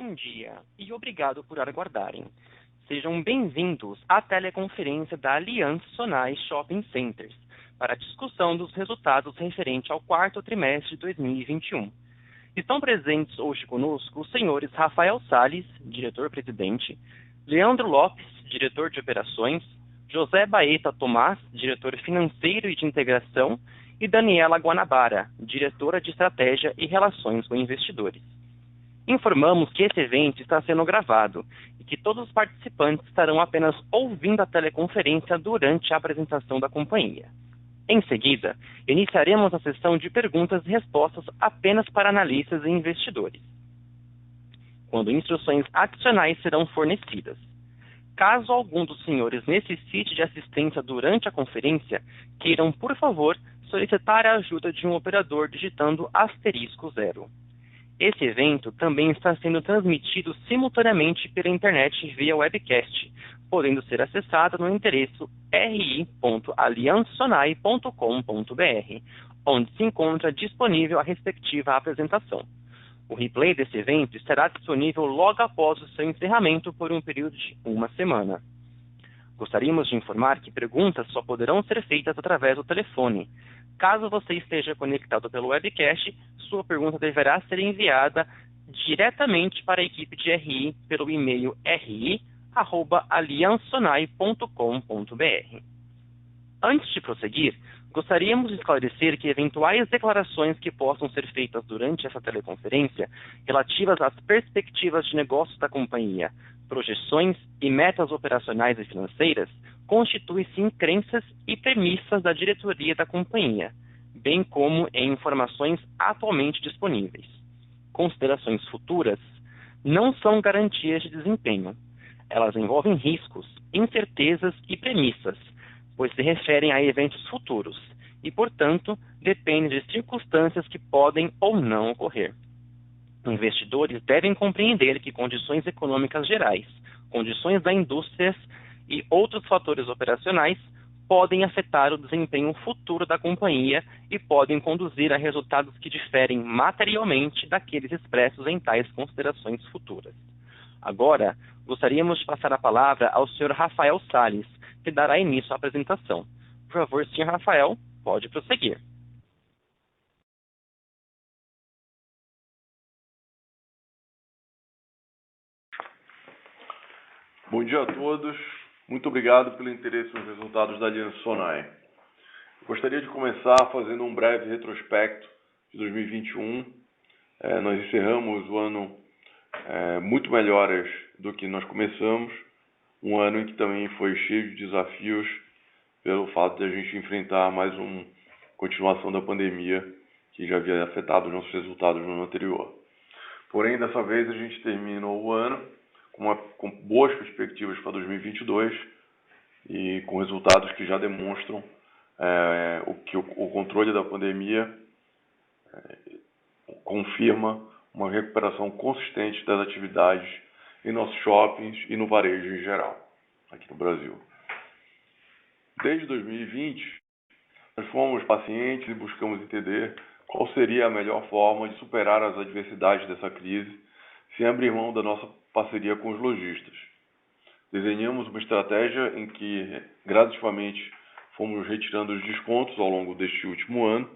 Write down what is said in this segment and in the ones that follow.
Bom dia e obrigado por aguardarem. Sejam bem-vindos à teleconferência da Aliança Sonae Shopping Centers para a discussão dos resultados referente ao quarto trimestre de 2021. Estão presentes hoje conosco os senhores Rafael Salles, diretor-presidente, Leandro Lopes, diretor de operações, José Baeta Tomás, diretor financeiro e de integração, e Daniela Guanabara, diretora de estratégia e relações com investidores. Informamos que esse evento está sendo gravado e que todos os participantes estarão apenas ouvindo a teleconferência durante a apresentação da companhia. Em seguida, iniciaremos a sessão de perguntas e respostas apenas para analistas e investidores, quando instruções adicionais serão fornecidas. Caso algum dos senhores necessite de assistência durante a conferência, queiram, por favor, solicitar a ajuda de um operador digitando *0. Esse evento também está sendo transmitido simultaneamente pela internet via webcast, podendo ser acessado no endereço ri.aliançasonai.com.br, onde se encontra disponível a respectiva apresentação. O replay desse evento estará disponível logo após o seu encerramento por um período de 1 semana. Gostaríamos de informar que perguntas só poderão ser feitas através do telefone. Caso você esteja conectado pelo webcast, sua pergunta deverá ser enviada diretamente para a equipe de RI pelo e-mail ri@aliançasonai.com.br. Antes de prosseguir, gostaríamos de esclarecer que eventuais declarações que possam ser feitas durante essa teleconferência, relativas às perspectivas de negócios da companhia, projeções e metas operacionais e financeiras, constituem-se em crenças e premissas da diretoria da companhia, bem como em informações atualmente disponíveis. Considerações futuras não são garantias de desempenho. Elas envolvem riscos, incertezas e premissas, pois se referem a eventos futuros e, portanto, dependem de circunstâncias que podem ou não ocorrer. Investidores devem compreender que condições econômicas gerais, condições da indústria e outros fatores operacionais podem afetar o desempenho futuro da companhia e podem conduzir a resultados que diferem materialmente daqueles expressos em tais considerações futuras. Agora, gostaríamos de passar a palavra ao Sr. Rafael Salles, que dará início à apresentação. Por favor, Sr. Rafael, pode prosseguir. Bom dia a todos. Muito obrigado pelo interesse nos resultados da Aliança Sonae. Gostaria de começar fazendo um breve retrospecto de 2021. Nós encerramos o ano muito melhores do que nós começamos, um ano em que também foi cheio de desafios pelo fato de a gente enfrentar mais uma continuação da pandemia que já havia afetado os nossos resultados no ano anterior. Porém, dessa vez a gente terminou o ano com boas perspectivas para 2022 e com resultados que já demonstram o controle da pandemia confirma uma recuperação consistente das atividades em nossos shoppings e no varejo em geral, aqui no Brasil. Desde 2020, nós fomos pacientes e buscamos entender qual seria a melhor forma de superar as adversidades dessa crise sem abrir mão da nossa parceria com os lojistas. Desenhamos uma estratégia em que gradativamente fomos retirando os descontos ao longo deste último ano,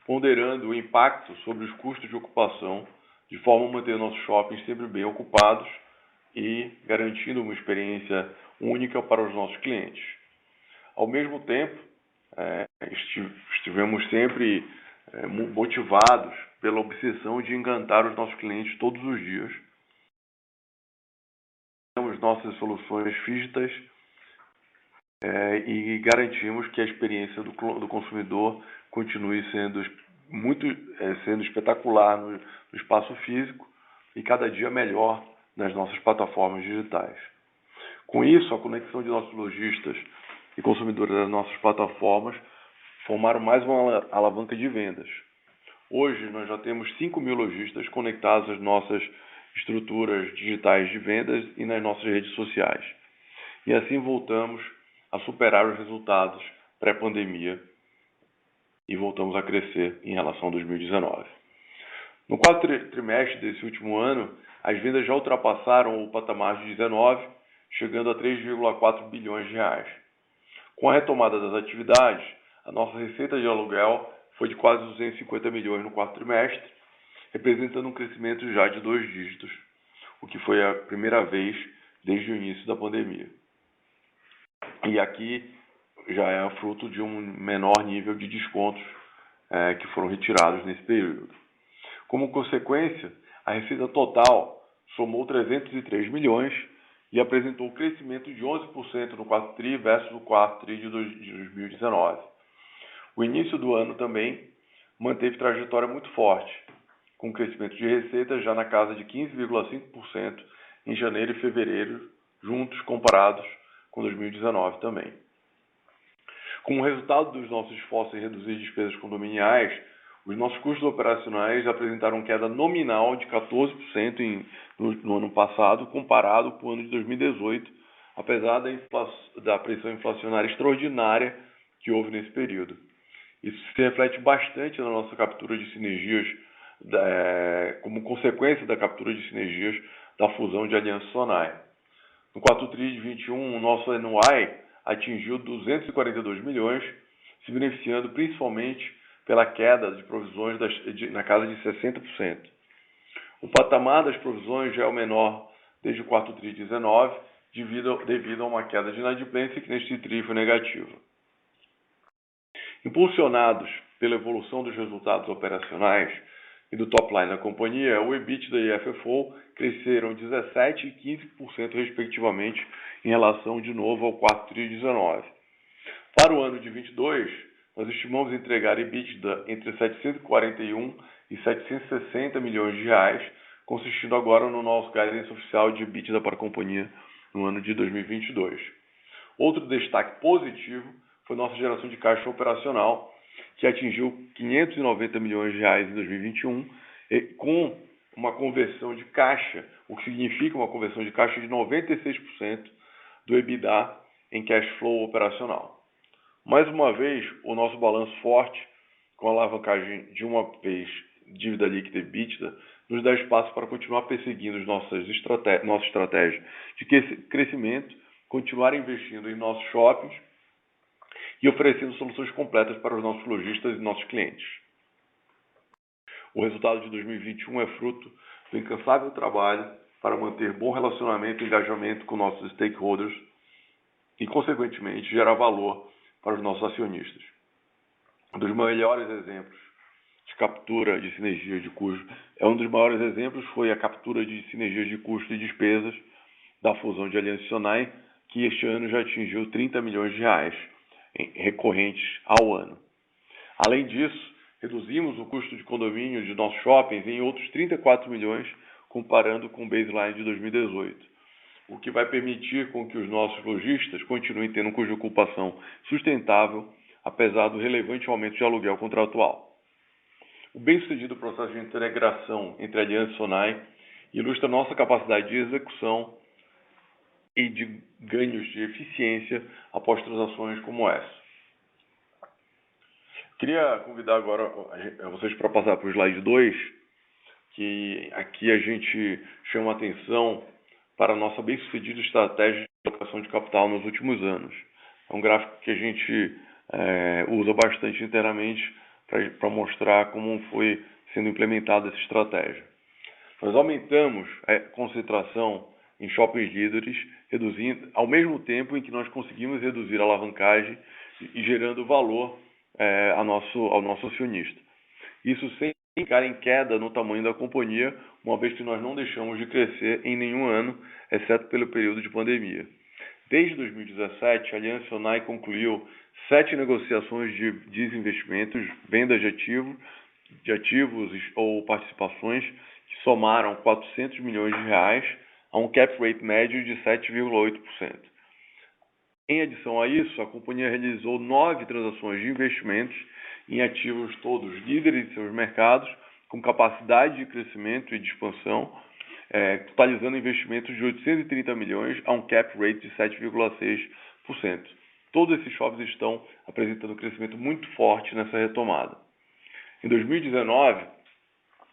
ponderando o impacto sobre os custos de ocupação, de forma a manter nossos shoppings sempre bem ocupados e garantindo uma experiência única para os nossos clientes. Ao mesmo tempo, estivemos sempre motivados pela obsessão de encantar os nossos clientes todos os dias. Temos nossas soluções físicas e garantimos que a experiência do consumidor continue sendo espetacular no espaço físico e cada dia melhor nas nossas plataformas digitais. Com isso, a conexão de nossos lojistas e consumidores das nossas plataformas formaram mais uma alavanca de vendas. Hoje, nós já temos 5.000 lojistas conectados às nossas estruturas digitais de vendas e nas nossas redes sociais. E assim voltamos a superar os resultados pré-pandemia e voltamos a crescer em relação a 2019. No quarto trimestre desse último ano, as vendas já ultrapassaram o patamar de 19, chegando a 3,4 bilhões de reais. Com a retomada das atividades, a nossa receita de aluguel foi de quase 250 milhões no quarto trimestre, representando um crescimento já de 2 dígitos, o que foi a primeira vez desde o início da pandemia. E aqui já é fruto de um menor nível de descontos que foram retirados nesse período. Como consequência, a receita total somou 303 milhões e apresentou um crescimento de 11% no quarto TRI versus o quarto TRI de 2019. O início do ano também manteve trajetória muito forte, com crescimento de receita já na casa de 15,5% em janeiro e fevereiro, juntos comparados com 2019 também. Como resultado dos nossos esforços em reduzir despesas condominiais, os nossos custos operacionais apresentaram queda nominal de 14% no ano passado, comparado com o ano de 2018, apesar da pressão inflacionária extraordinária que houve nesse período. Isso se reflete bastante na nossa captura de sinergias, como consequência da captura de sinergias da fusão de Aliança Sonae. No 4 TRI de 21, o nosso NOI atingiu 242 milhões, se beneficiando principalmente pela queda de provisões na casa de 60%. O patamar das provisões já é o menor desde o 4 TRI de 19, devido a uma queda de inadimplência que neste TRI foi negativa. Impulsionados pela evolução dos resultados operacionais e do top line da companhia, o EBITDA e FFO cresceram 17% e 15% respectivamente em relação de novo ao 4 TRI de 19. Para o ano de 22, nós estimamos entregar EBITDA entre 741 e 760 milhões de reais, consistindo agora no nosso guidance oficial de EBITDA para a companhia no ano de 2022. Outro destaque positivo foi nossa geração de caixa operacional, que atingiu 590 milhões de reais em 2021, com uma conversão de caixa, o que significa uma conversão de caixa de 96% do EBITDA em cash flow operacional. Mais uma vez, o nosso balanço forte, com a alavancagem de uma vez dívida líquida e EBITDA, nos dá espaço para continuar perseguindo nossa estratégia de crescimento, continuar investindo em nossos shoppings e oferecendo soluções completas para os nossos lojistas e nossos clientes. O resultado de 2021 é fruto do incansável trabalho para manter bom relacionamento e engajamento com nossos stakeholders e, consequentemente, gerar valor para os nossos acionistas. Um dos melhores exemplos de captura de sinergias de custo foi a captura de sinergias de custo e despesas da fusão de Aliança Sonae, que este ano já atingiu 30 milhões de reais recorrentes ao ano. Além disso, reduzimos o custo de condomínio de nossos shoppings em outros 34 milhões, comparando com o baseline de 2018, o que vai permitir com que os nossos lojistas continuem tendo um custo de ocupação sustentável, apesar do relevante aumento de aluguel contratual. O bem-sucedido processo de integração entre a Aliança e Sonae ilustra nossa capacidade de execução e de ganhos de eficiência após transações como essa. Queria convidar agora vocês para passar para o slide 2, que aqui a gente chama atenção para a nossa bem-sucedida estratégia de alocação de capital nos últimos anos. É um gráfico que a gente usa bastante internamente para mostrar como foi sendo implementada essa estratégia. Nós aumentamos a concentração em shoppings líderes, reduzindo ao mesmo tempo em que nós conseguimos reduzir a alavancagem e gerando valor ao nosso acionista. Isso sem ficar em queda no tamanho da companhia, uma vez que nós não deixamos de crescer em nenhum ano, exceto pelo período de pandemia. Desde 2017, a Aliança Sonae concluiu 7 negociações de desinvestimentos, vendas de ativos ou participações que somaram 400 milhões de reais a um cap rate médio de 7,8%. Em adição a isso, a companhia realizou 9 transações de investimentos em ativos todos líderes de seus mercados, com capacidade de crescimento e de expansão, totalizando investimentos de 830 milhões a um cap rate de 7,6%. Todos esses shoppings estão apresentando um crescimento muito forte nessa retomada. Em 2019,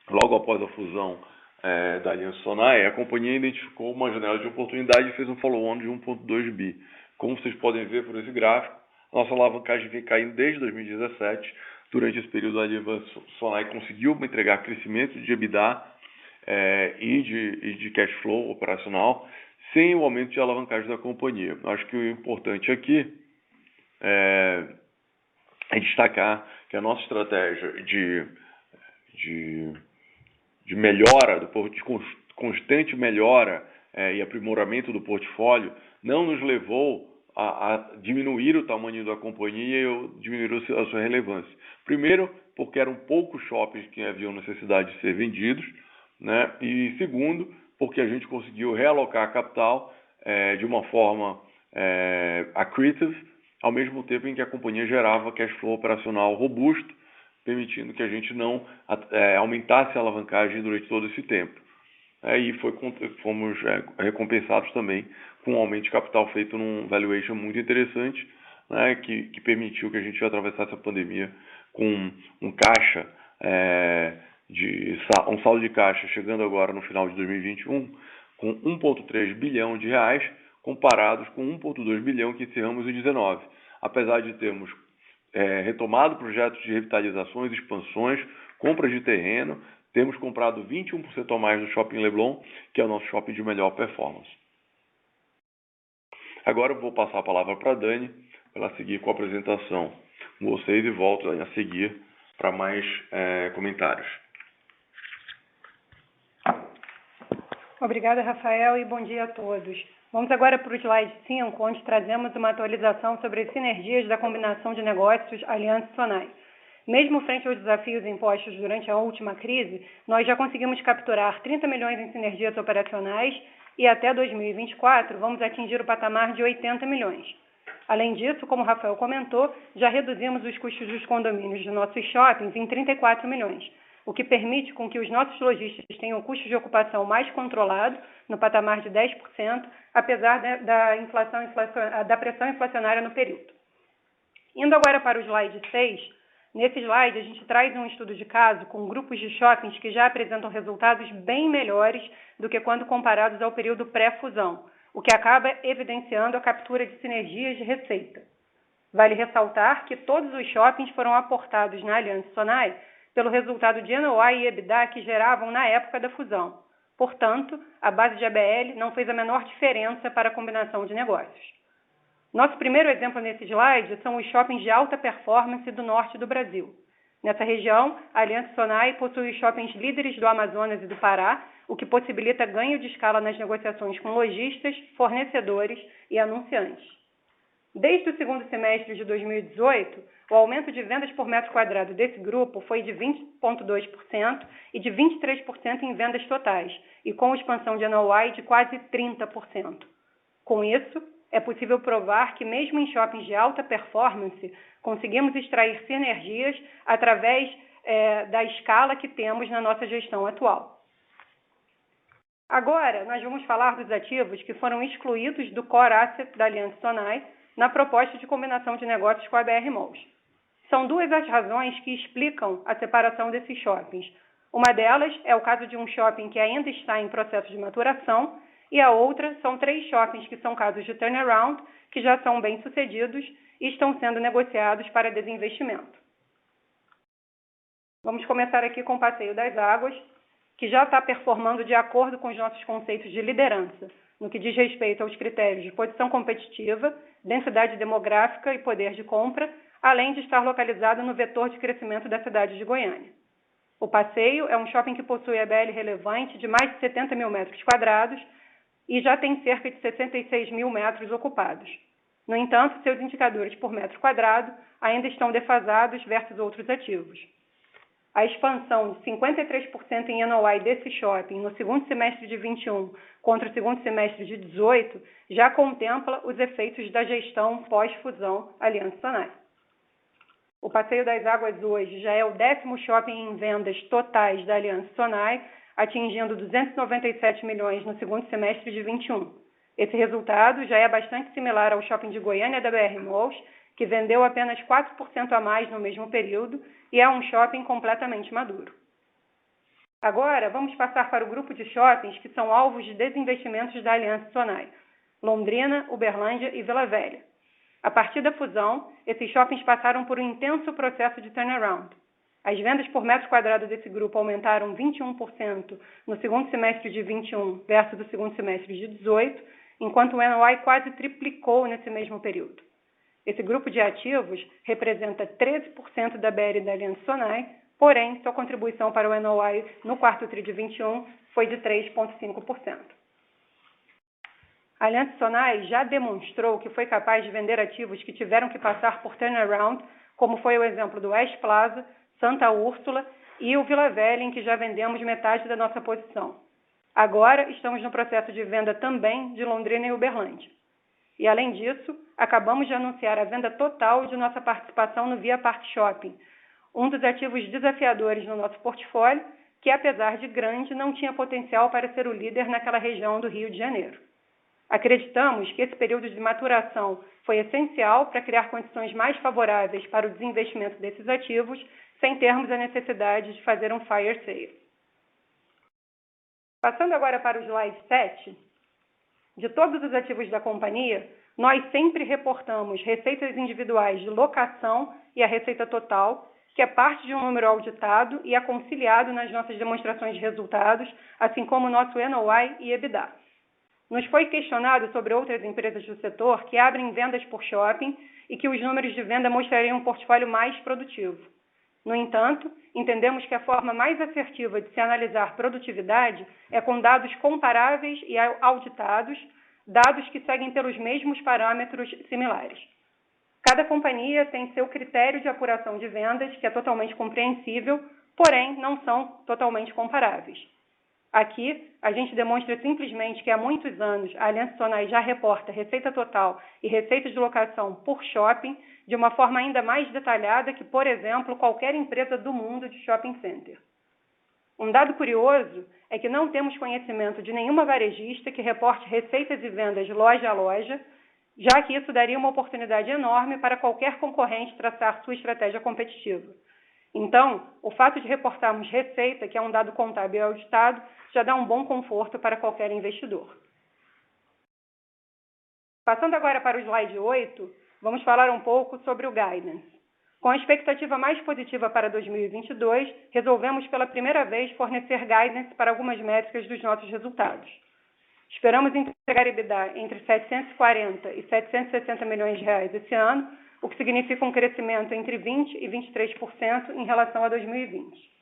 logo após a fusão da Aliança Sonae, a companhia identificou uma janela de oportunidade e fez um follow-on de 1,2 bi. Como vocês podem ver por esse gráfico, nossa alavancagem vem caindo desde 2017. Durante esse período, a Aliança Sonae conseguiu entregar crescimento de EBITDA e de cash flow operacional sem o aumento de alavancagem da companhia. Acho que o importante aqui é destacar que a nossa estratégia de melhora, de constante melhora e aprimoramento do portfólio não nos levou a diminuir o tamanho da companhia ou diminuir a sua relevância. Primeiro, porque eram poucos shoppings que haviam necessidade de ser vendidos, né? E segundo, porque a gente conseguiu realocar a capital de uma forma accretive, ao mesmo tempo em que a companhia gerava cash flow operacional robusto, permitindo que a gente não aumentasse a alavancagem durante todo esse tempo. E fomos recompensados também com um aumento de capital feito num valuation muito interessante, né, que permitiu que a gente atravessasse a pandemia com um caixa, um saldo de caixa chegando agora no final de 2021 com 1,3 bilhão de reais, comparados com 1,2 bilhão que encerramos em 2019. Apesar de termos retomado projetos de revitalizações, expansões, compras de terreno, temos comprado 21% a mais no Shopping Leblon, que é o nosso shopping de melhor performance. Agora eu vou passar a palavra para a Dani, para ela seguir com a apresentação com vocês e volto a seguir para mais comentários. Obrigada, Rafael, e bom dia a todos. Vamos agora para o slide 5, onde trazemos uma atualização sobre as sinergias da combinação de negócios Aliança Sonae. Mesmo frente aos desafios impostos durante a última crise, nós já conseguimos capturar 30 milhões em sinergias operacionais e até 2024 vamos atingir o patamar de 80 milhões. Além disso, como o Rafael comentou, já reduzimos os custos dos condomínios de nossos shoppings em 34 milhões, o que permite com que os nossos lojistas tenham custo de ocupação mais controlado, no patamar de 10%, apesar da pressão inflacionária no período. Indo agora para o slide 6, nesse slide a gente traz um estudo de caso com grupos de shoppings que já apresentam resultados bem melhores do que quando comparados ao período pré-fusão, o que acaba evidenciando a captura de sinergias de receita. Vale ressaltar que todos os shoppings foram aportados na Aliança Sonae pelo resultado de NOI e EBITDA que geravam na época da fusão. Portanto, a base de ABL não fez a menor diferença para a combinação de negócios. Nosso primeiro exemplo nesse slide são os shoppings de alta performance do norte do Brasil. Nessa região, a Aliança Sonae possui os shoppings líderes do Amazonas e do Pará, o que possibilita ganho de escala nas negociações com lojistas, fornecedores e anunciantes. Desde o segundo semestre de 2018, o aumento de vendas por metro quadrado desse grupo foi de 20,2% e de 23% em vendas totais, e com expansão de NOI de quase 30%. Com isso, é possível provar que mesmo em shoppings de alta performance, conseguimos extrair sinergias através da escala que temos na nossa gestão atual. Agora, nós vamos falar dos ativos que foram excluídos do Core Asset da Aliança Sonae na proposta de combinação de negócios com a BR Malls. São duas as razões que explicam a separação desses shoppings. Uma delas é o caso de um shopping que ainda está em processo de maturação, e a outra são 3 shoppings que são casos de turnaround, que já são bem-sucedidos e estão sendo negociados para desinvestimento. Vamos começar aqui com o Passeio das Águas, que já está performando de acordo com os nossos conceitos de liderança, no que diz respeito aos critérios de posição competitiva, densidade demográfica e poder de compra, além de estar localizado no vetor de crescimento da cidade de Goiânia. O Passeio é um shopping que possui ABL relevante de mais de 70 mil metros quadrados e já tem cerca de 66 mil metros ocupados. No entanto, seus indicadores por metro quadrado ainda estão defasados versus outros ativos. A expansão de 53% em NOI desse shopping no segundo semestre de 21 contra o segundo semestre de 18 já contempla os efeitos da gestão pós-fusão Aliança Sonae. O Passeio das Águas hoje já é o 10º shopping em vendas totais da Aliança Sonae, atingindo 297 milhões no segundo semestre de 21. Esse resultado já é bastante similar ao shopping de Goiânia da BR Malls, que vendeu apenas 4% a mais no mesmo período e é um shopping completamente maduro. Agora, vamos passar para o grupo de shoppings que são alvos de desinvestimentos da Aliança Sonai: Londrina, Uberlândia e Vila Velha. A partir da fusão, esses shoppings passaram por um intenso processo de turnaround. As vendas por metro quadrado desse grupo aumentaram 21% no segundo semestre de 21 versus o segundo semestre de 18, enquanto o NOI quase triplicou nesse mesmo período. Esse grupo de ativos representa 13% da BL da Aliança Sonai, porém, sua contribuição para o NOI no quarto tri de 21 foi de 3,5%. A Aliança Sonai já demonstrou que foi capaz de vender ativos que tiveram que passar por turnaround, como foi o exemplo do West Plaza, Santa Úrsula e o Vila Velha, em que já vendemos metade da nossa posição. Agora, estamos no processo de venda também de Londrina e Uberlândia. E, além disso, acabamos de anunciar a venda total de nossa participação no Via Park Shopping, um dos ativos desafiadores no nosso portfólio, que, apesar de grande, não tinha potencial para ser o líder naquela região do Rio de Janeiro. Acreditamos que esse período de maturação foi essencial para criar condições mais favoráveis para o desinvestimento desses ativos, sem termos a necessidade de fazer um fire sale. Passando agora para o slide 7, de todos os ativos da companhia, nós sempre reportamos receitas individuais de locação e a receita total, que é parte de um número auditado e é conciliado nas nossas demonstrações de resultados, assim como o nosso NOI e EBITDA. Nos foi questionado sobre outras empresas do setor que abrem vendas por shopping e que os números de venda mostrariam um portfólio mais produtivo. No entanto, entendemos que a forma mais assertiva de se analisar produtividade é com dados comparáveis e auditados, dados que seguem pelos mesmos parâmetros similares. Cada companhia tem seu critério de apuração de vendas, que é totalmente compreensível, porém não são totalmente comparáveis. Aqui, a gente demonstra simplesmente que há muitos anos a Aliança Sonai já reporta receita total e receita de locação por shopping de uma forma ainda mais detalhada que, por exemplo, qualquer empresa do mundo de shopping center. Um dado curioso é que não temos conhecimento de nenhuma varejista que reporte receitas e vendas loja a loja, já que isso daria uma oportunidade enorme para qualquer concorrente traçar sua estratégia competitiva. Então, o fato de reportarmos receita, que é um dado contábil e auditado, já dá um bom conforto para qualquer investidor. Passando agora para o slide 8, vamos falar um pouco sobre o guidance. Com a expectativa mais positiva para 2022, resolvemos pela primeira vez fornecer guidance para algumas métricas dos nossos resultados. Esperamos entregar EBITDA entre 740 e 760 milhões de reais esse ano, o que significa um crescimento entre 20% e 23% em relação a 2020.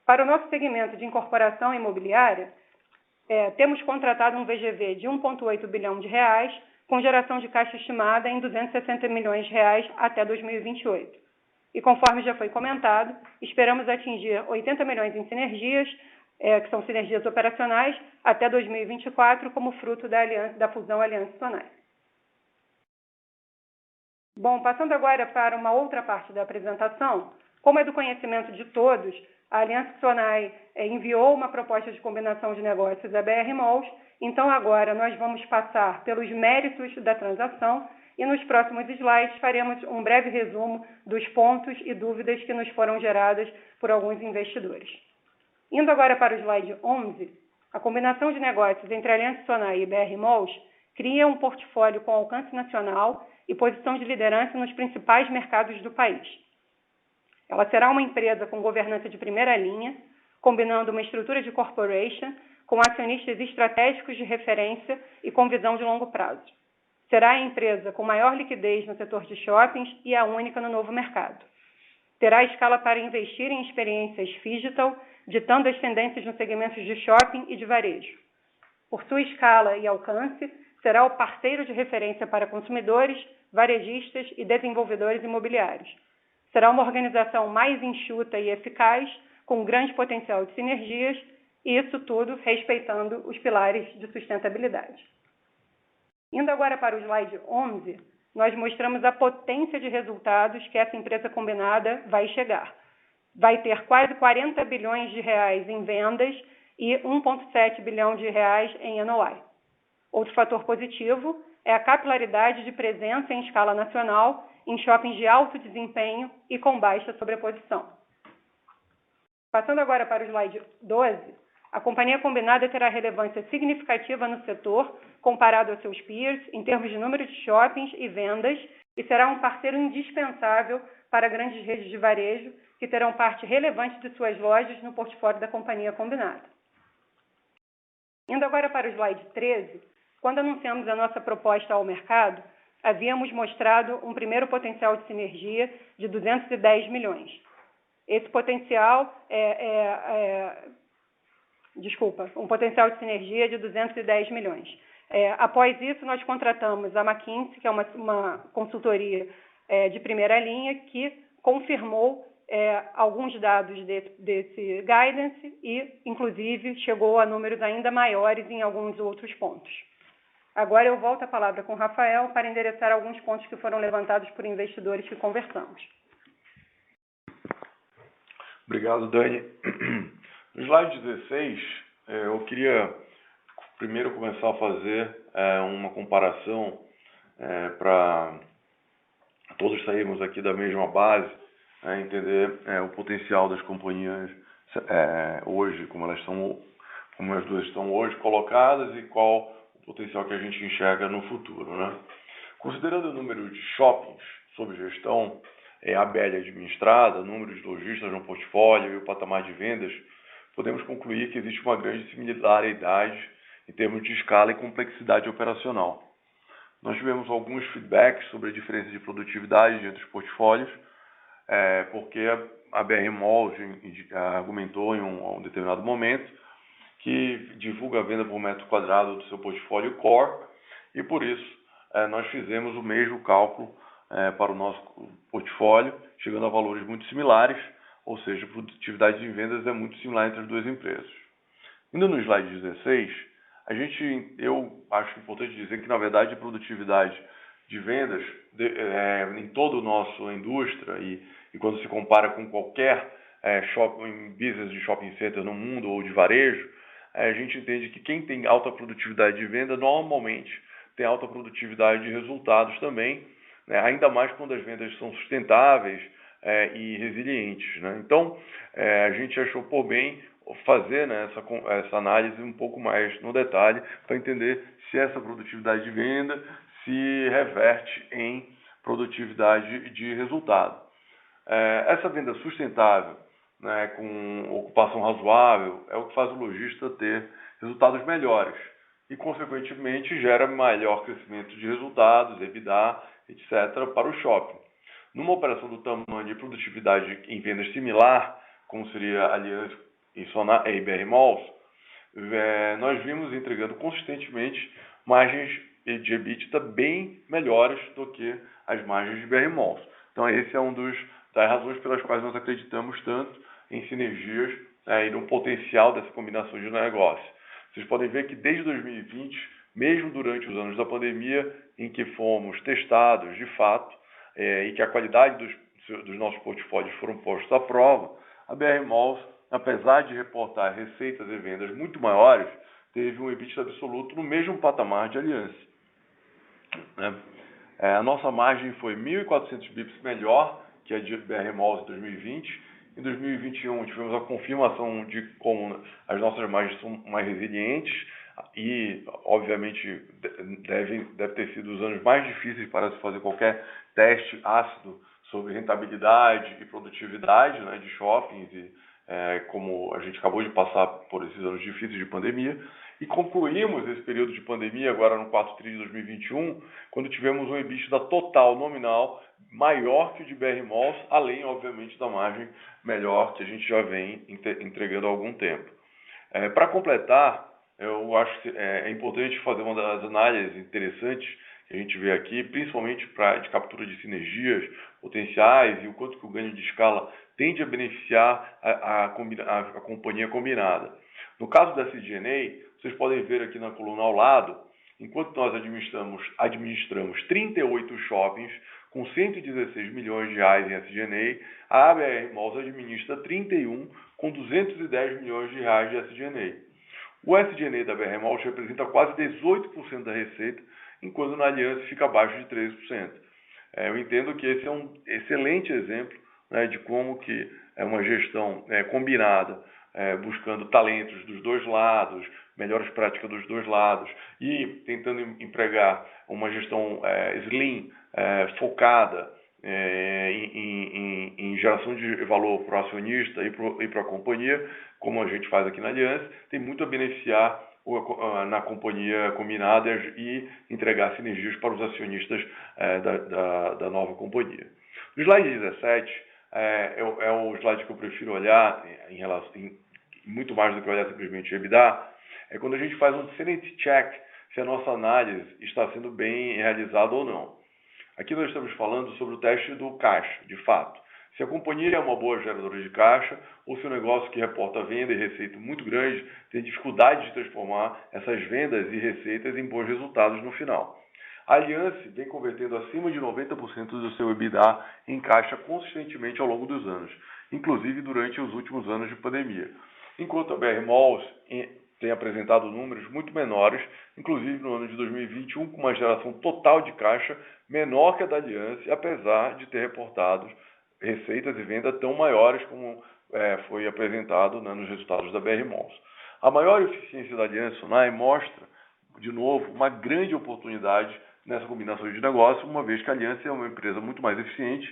Para o nosso segmento de incorporação imobiliária, temos contratado um VGV de 1,8 bilhão de reais, com geração de caixa estimada em 260 milhões de reais até 2028. E conforme já foi comentado, esperamos atingir 80 milhões em sinergias, que são sinergias operacionais, até 2024, como fruto da fusão Aliança Sonai. Bom, passando agora para uma outra parte da apresentação, como é do conhecimento de todos, a Aliança Sonai enviou uma proposta de combinação de negócios à BR Malls, então agora nós vamos passar pelos méritos da transação e nos próximos slides faremos um breve resumo dos pontos e dúvidas que nos foram geradas por alguns investidores. Indo agora para o slide 11, a combinação de negócios entre a Aliança Sonai e BR Malls cria um portfólio com alcance nacional e posição de liderança nos principais mercados do país. Ela será uma empresa com governança de primeira linha, combinando uma estrutura de corporation com acionistas estratégicos de referência e com visão de longo prazo. Será a empresa com maior liquidez no setor de shoppings e a única no novo mercado. Terá escala para investir em experiências digital, ditando as tendências nos segmentos de shopping e de varejo. Por sua escala e alcance, será o parceiro de referência para consumidores, varejistas e desenvolvedores imobiliários. Será uma organização mais enxuta e eficaz, com grande potencial de sinergias, e isso tudo respeitando os pilares de sustentabilidade. Indo agora para o slide 11, nós mostramos a potência de resultados que essa empresa combinada vai chegar. Vai ter quase 40 bilhões de reais em vendas e 1,7 bilhão de reais em NOI. Outro fator positivo é a capilaridade de presença em escala nacional em shoppings de alto desempenho e com baixa sobreposição. Passando agora para o slide 12, a companhia combinada terá relevância significativa no setor, comparado aos seus peers, em termos de número de shoppings e vendas, e será um parceiro indispensável para grandes redes de varejo, que terão parte relevante de suas lojas no portfólio da companhia combinada. Indo agora para o slide 13, quando anunciamos a nossa proposta ao mercado, havíamos mostrado um primeiro potencial de sinergia de 210 milhões. Esse potencial um potencial de sinergia de 210 milhões. Após isso, nós contratamos a McKinsey, que é uma consultoria de primeira linha, que confirmou alguns dados desse guidance e, inclusive, chegou a números ainda maiores em alguns outros pontos. Agora eu volto a palavra com o Rafael para endereçar alguns pontos que foram levantados por investidores que conversamos. Obrigado, Dani. No slide 16, eu queria primeiro começar a fazer uma comparação para todos sairmos aqui da mesma base, entender o potencial das companhias hoje, como as duas estão hoje colocadas e qual o potencial que a gente enxerga no futuro, né? Considerando o número de shoppings sob gestão, a ABL administrada, número de lojistas no portfólio e o patamar de vendas, podemos concluir que existe uma grande similaridade em termos de escala e complexidade operacional. Nós tivemos alguns feedbacks sobre a diferença de produtividade entre os portfólios, porque a BR Malls argumentou em um determinado momento que divulga a venda por metro quadrado do seu portfólio core e, por isso, nós fizemos o mesmo cálculo para o nosso portfólio, chegando a valores muito similares, ou seja, a produtividade de vendas é muito similar entre as duas empresas. Indo no slide 16, eu acho importante dizer que, na verdade, a produtividade de vendas em toda a nossa indústria e quando se compara com qualquer business de shopping center no mundo ou de varejo, a gente entende que quem tem alta produtividade de venda normalmente tem alta produtividade de resultados também, ainda mais quando as vendas são sustentáveis e resilientes, né? Então, a gente achou por bem fazer, né, essa análise um pouco mais no detalhe para entender se essa produtividade de venda se reverte em produtividade de resultado. Essa venda sustentável, né, com ocupação razoável, é o que faz o lojista ter resultados melhores e, consequentemente, gera maior crescimento de resultados, EBITDA, etc., para o shopping. Numa operação do tamanho de produtividade em vendas similar, como seria a Aliança e BR Malls, nós vimos entregando consistentemente margens de EBITDA bem melhores do que as margens de BR Malls. Então, esse é das razões pelas quais nós acreditamos tanto em sinergias e no potencial dessa combinação de negócio. Vocês podem ver que desde 2020, mesmo durante os anos da pandemia, em que fomos testados de fato e que a qualidade dos nossos portfólios foram postos à prova, a BR Malls, apesar de reportar receitas e vendas muito maiores, teve um EBITDA absoluto no mesmo patamar de Aliança. A nossa margem foi 1.400 bips melhor que a de BR Malls em 2020. Em 2021, tivemos a confirmação de como as nossas margens são mais resilientes e, obviamente, deve ter sido os anos mais difíceis para se fazer qualquer teste ácido sobre rentabilidade e produtividade, né, de shoppings, e como a gente acabou de passar por esses anos difíceis de pandemia. E concluímos esse período de pandemia agora no quarto tri de 2021, quando tivemos um EBITDA total nominal maior que o de BR Malls, além, obviamente, da margem melhor que a gente já vem entregando há algum tempo. Para completar, eu acho que é importante fazer uma das análises interessantes que a gente vê aqui, principalmente de captura de sinergias potenciais e o quanto que o ganho de escala tende a beneficiar a companhia combinada. No caso da SG&A, vocês podem ver aqui na coluna ao lado, enquanto nós administramos 38 shoppings com 116 milhões de reais em SG&A, a BR Malls administra 31 com 210 milhões de reais de SG&A. O SG&A da BR Malls representa quase 18% da receita, enquanto na Aliança fica abaixo de 13%. Eu entendo que esse é um excelente exemplo, né, de como que uma gestão combinada, buscando talentos dos dois lados, melhores práticas dos dois lados e tentando empregar uma gestão slim, focada em geração de valor para o acionista e para a companhia, como a gente faz aqui na Allianz, tem muito a beneficiar na companhia combinada e entregar sinergias para os acionistas da nova companhia. No slide 17, é o slide que eu prefiro olhar, muito mais do que olhar simplesmente o EBITDA, é quando a gente faz um sanity check se a nossa análise está sendo bem realizada ou não. Aqui nós estamos falando sobre o teste do caixa, de fato. Se a companhia é uma boa geradora de caixa ou se o negócio que reporta venda e receita muito grande tem dificuldade de transformar essas vendas e receitas em bons resultados no final. A Allianz vem convertendo acima de 90% do seu EBITDA em caixa consistentemente ao longo dos anos, inclusive durante os últimos anos de pandemia. Enquanto a BR Malls tem apresentado números muito menores, inclusive no ano de 2021, com uma geração total de caixa menor que a da Allianz, apesar de ter reportado receitas e vendas tão maiores como foi apresentado nos resultados da BR Malls. A maior eficiência da Allianz Sonai mostra, de novo, uma grande oportunidade nessa combinação de negócios, uma vez que a Allianz é uma empresa muito mais eficiente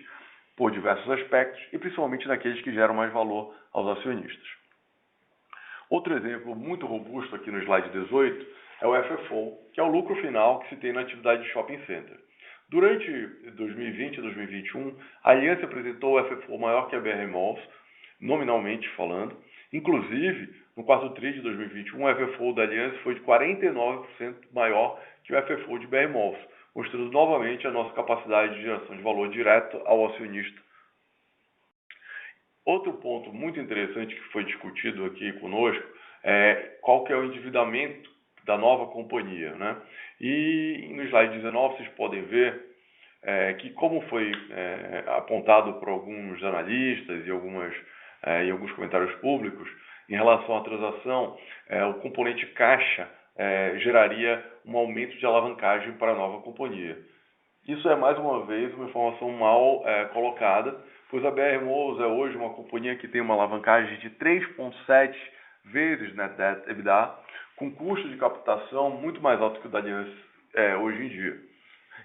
por diversos aspectos e principalmente naqueles que geram mais valor aos acionistas. Outro exemplo muito robusto aqui no slide 18 é o FFO, que é o lucro final que se tem na atividade de shopping center. Durante 2020 e 2021, a Allianz apresentou o FFO maior que a BR Malls, nominalmente falando. Inclusive, no quarto TRI de 2021, o FFO da Allianz foi de 49% maior que o FFO de BR Malls, mostrando novamente a nossa capacidade de geração de valor direto ao acionista. Outro ponto muito interessante que foi discutido aqui conosco é qual que é o endividamento da nova companhia, né? E no slide 19 vocês podem ver que, como foi apontado por alguns analistas e alguns comentários públicos, em relação à transação, o componente caixa geraria um aumento de alavancagem para a nova companhia. Isso é, mais uma vez, uma informação mal colocada, pois a BR Malls é hoje uma companhia que tem uma alavancagem de 3,7 vezes net debt EBITDA, com custo de captação muito mais alto que o da Allianz hoje em dia.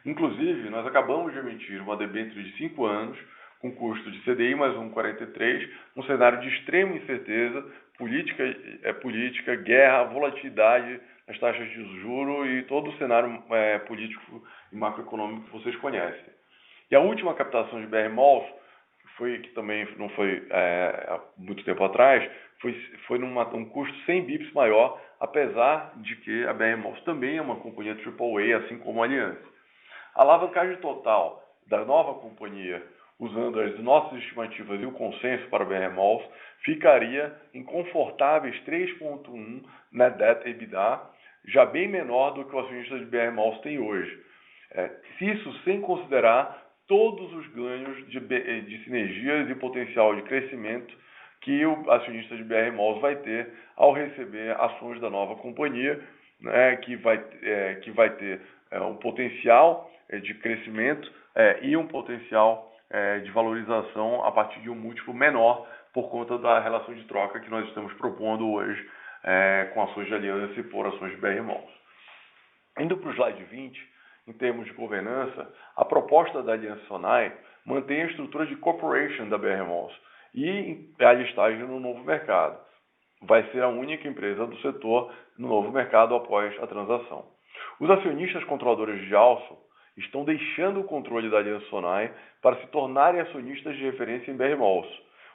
Inclusive, nós acabamos de emitir uma debênture de 5 anos, com custo de CDI mais 1,43, um cenário de extrema incerteza, política, guerra, volatilidade nas taxas de juros e todo o cenário político e macroeconômico que vocês conhecem. E a última captação de BR Malls, que também não foi há muito tempo atrás, foi um custo 100 bips maior, apesar de que a BR Malls também é uma companhia AAA, assim como a Allianz. A alavancagem total da nova companhia, usando as nossas estimativas e o consenso para a BR Malls, ficaria em confortáveis 3,1 net debt EBITDA, já bem menor do que o acionista de BR Malls tem hoje. Isso sem considerar todos os ganhos de sinergias e potencial de crescimento que o acionista de BR Malls vai ter ao receber ações da nova companhia, né, que vai ter um potencial de crescimento e um potencial de valorização a partir de um múltiplo menor por conta da relação de troca que nós estamos propondo hoje com ações de Allianz e por ações de BR Malls. Indo para o slide 20, em termos de governança, a proposta da Allianz Sonai mantém a estrutura de corporation da BR Malls e a listagem no novo mercado. Vai ser a única empresa do setor no novo mercado após a transação. Os acionistas controladores de Alstom estão deixando o controle da Allianz Sonai para se tornarem acionistas de referência em BR Malls.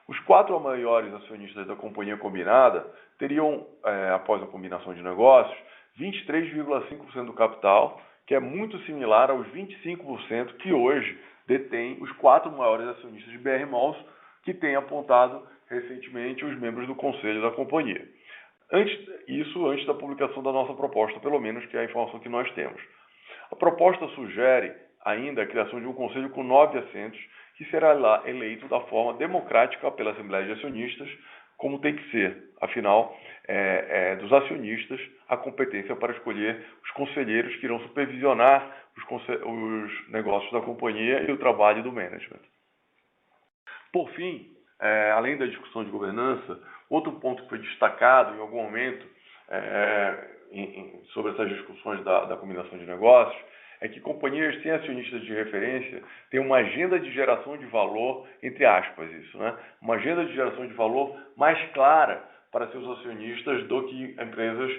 Os 4 maiores acionistas da companhia combinada teriam, após a combinação de negócios, 23,5% do capital, que é muito similar aos 25% que hoje detém os 4 maiores acionistas de BR Malls, que têm apontado recentemente os membros do conselho da companhia. Antes da publicação da nossa proposta, pelo menos, que é a informação que nós temos. A proposta sugere ainda a criação de um conselho com 9 assentos, que será eleito da forma democrática pela Assembleia de Acionistas, como tem que ser. Afinal, dos acionistas a competência para escolher os conselheiros que irão supervisionar os negócios da companhia e o trabalho do management. Por fim, além da discussão de governança, outro ponto que foi destacado em algum momento sobre essas discussões da combinação de negócios é que companhias sem acionistas de referência têm uma agenda de geração de valor, entre aspas isso, né? Uma agenda de geração de valor mais clara para seus acionistas do que empresas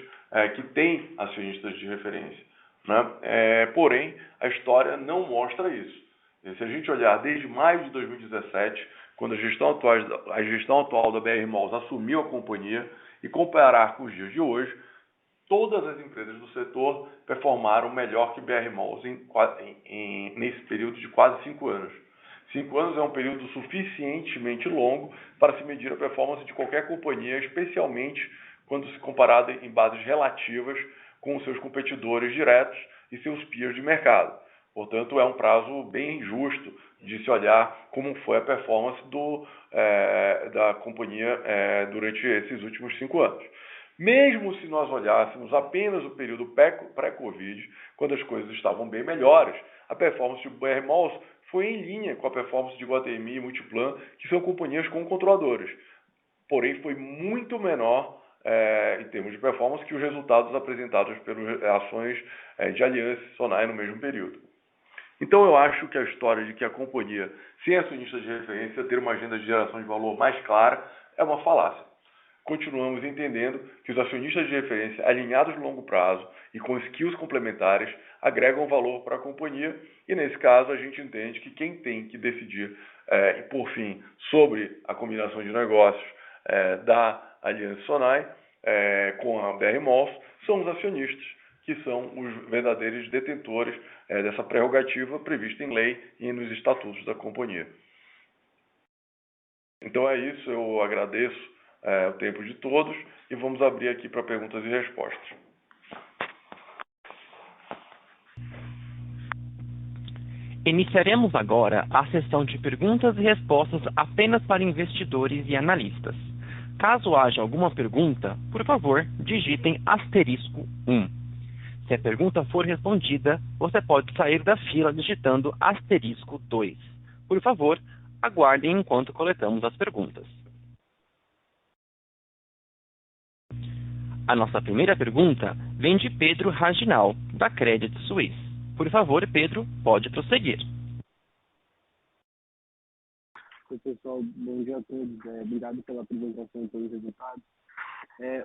que têm acionistas de referência, né? Porém, a história não mostra isso. E se a gente olhar desde maio de 2017, quando a gestão atual da BR Malls assumiu a companhia, e comparar com os dias de hoje, todas as empresas do setor performaram melhor que BR Malls nesse período de quase 5 anos. 5 anos é um período suficientemente longo para se medir a performance de qualquer companhia, especialmente quando se comparada em bases relativas com os seus competidores diretos e seus peers de mercado. Portanto, é um prazo bem justo de se olhar como foi a performance da companhia durante esses últimos 5 anos. Mesmo se nós olhássemos apenas o período pré-Covid, quando as coisas estavam bem melhores, a performance de BR Malls foi em linha com a performance de Iguatemi e Multiplan, que são companhias com controladores. Porém, foi muito menor em termos de performance que os resultados apresentados pelas ações de Aliança e Sonai no mesmo período. Então, eu acho que a história de que a companhia, sem acionistas de referência, ter uma agenda de geração de valor mais clara, é uma falácia. Continuamos entendendo que os acionistas de referência alinhados no longo prazo e com skills complementares agregam valor para a companhia e, nesse caso, a gente entende que quem tem que decidir, por fim, sobre a combinação de negócios da Aliança Sonai com a BR Malls são os acionistas, que são os verdadeiros detentores dessa prerrogativa prevista em lei e nos estatutos da companhia. Então é isso, eu agradeço o tempo de todos e vamos abrir aqui para perguntas e respostas. Iniciaremos agora a sessão de perguntas e respostas apenas para investidores e analistas. Caso haja alguma pergunta, por favor, digitem *1. Se a pergunta for respondida, você pode sair da fila digitando *2. Por favor, aguardem enquanto coletamos as perguntas. A nossa primeira pergunta vem de Pedro Raginal, da Credit Suisse. Por favor, Pedro, pode prosseguir. Oi, pessoal. Bom dia a todos. Obrigado pela apresentação e pelos resultados.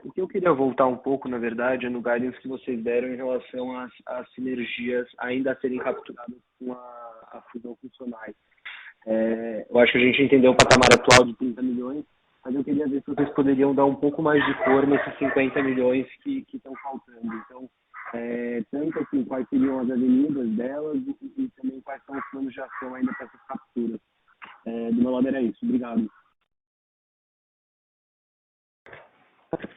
O que eu queria voltar um pouco, na verdade, é no guidance que vocês deram em relação às sinergias ainda a serem capturadas com a fusão com Sonai. Eu acho que a gente entendeu o patamar atual de 30 milhões, mas eu queria ver se vocês poderiam dar um pouco mais de cor nesses 50 milhões que estão faltando. Então, tanto assim, quais seriam as avenidas delas e também quais são os planos de ação ainda para essas capturas. Do meu lado era isso. Obrigado.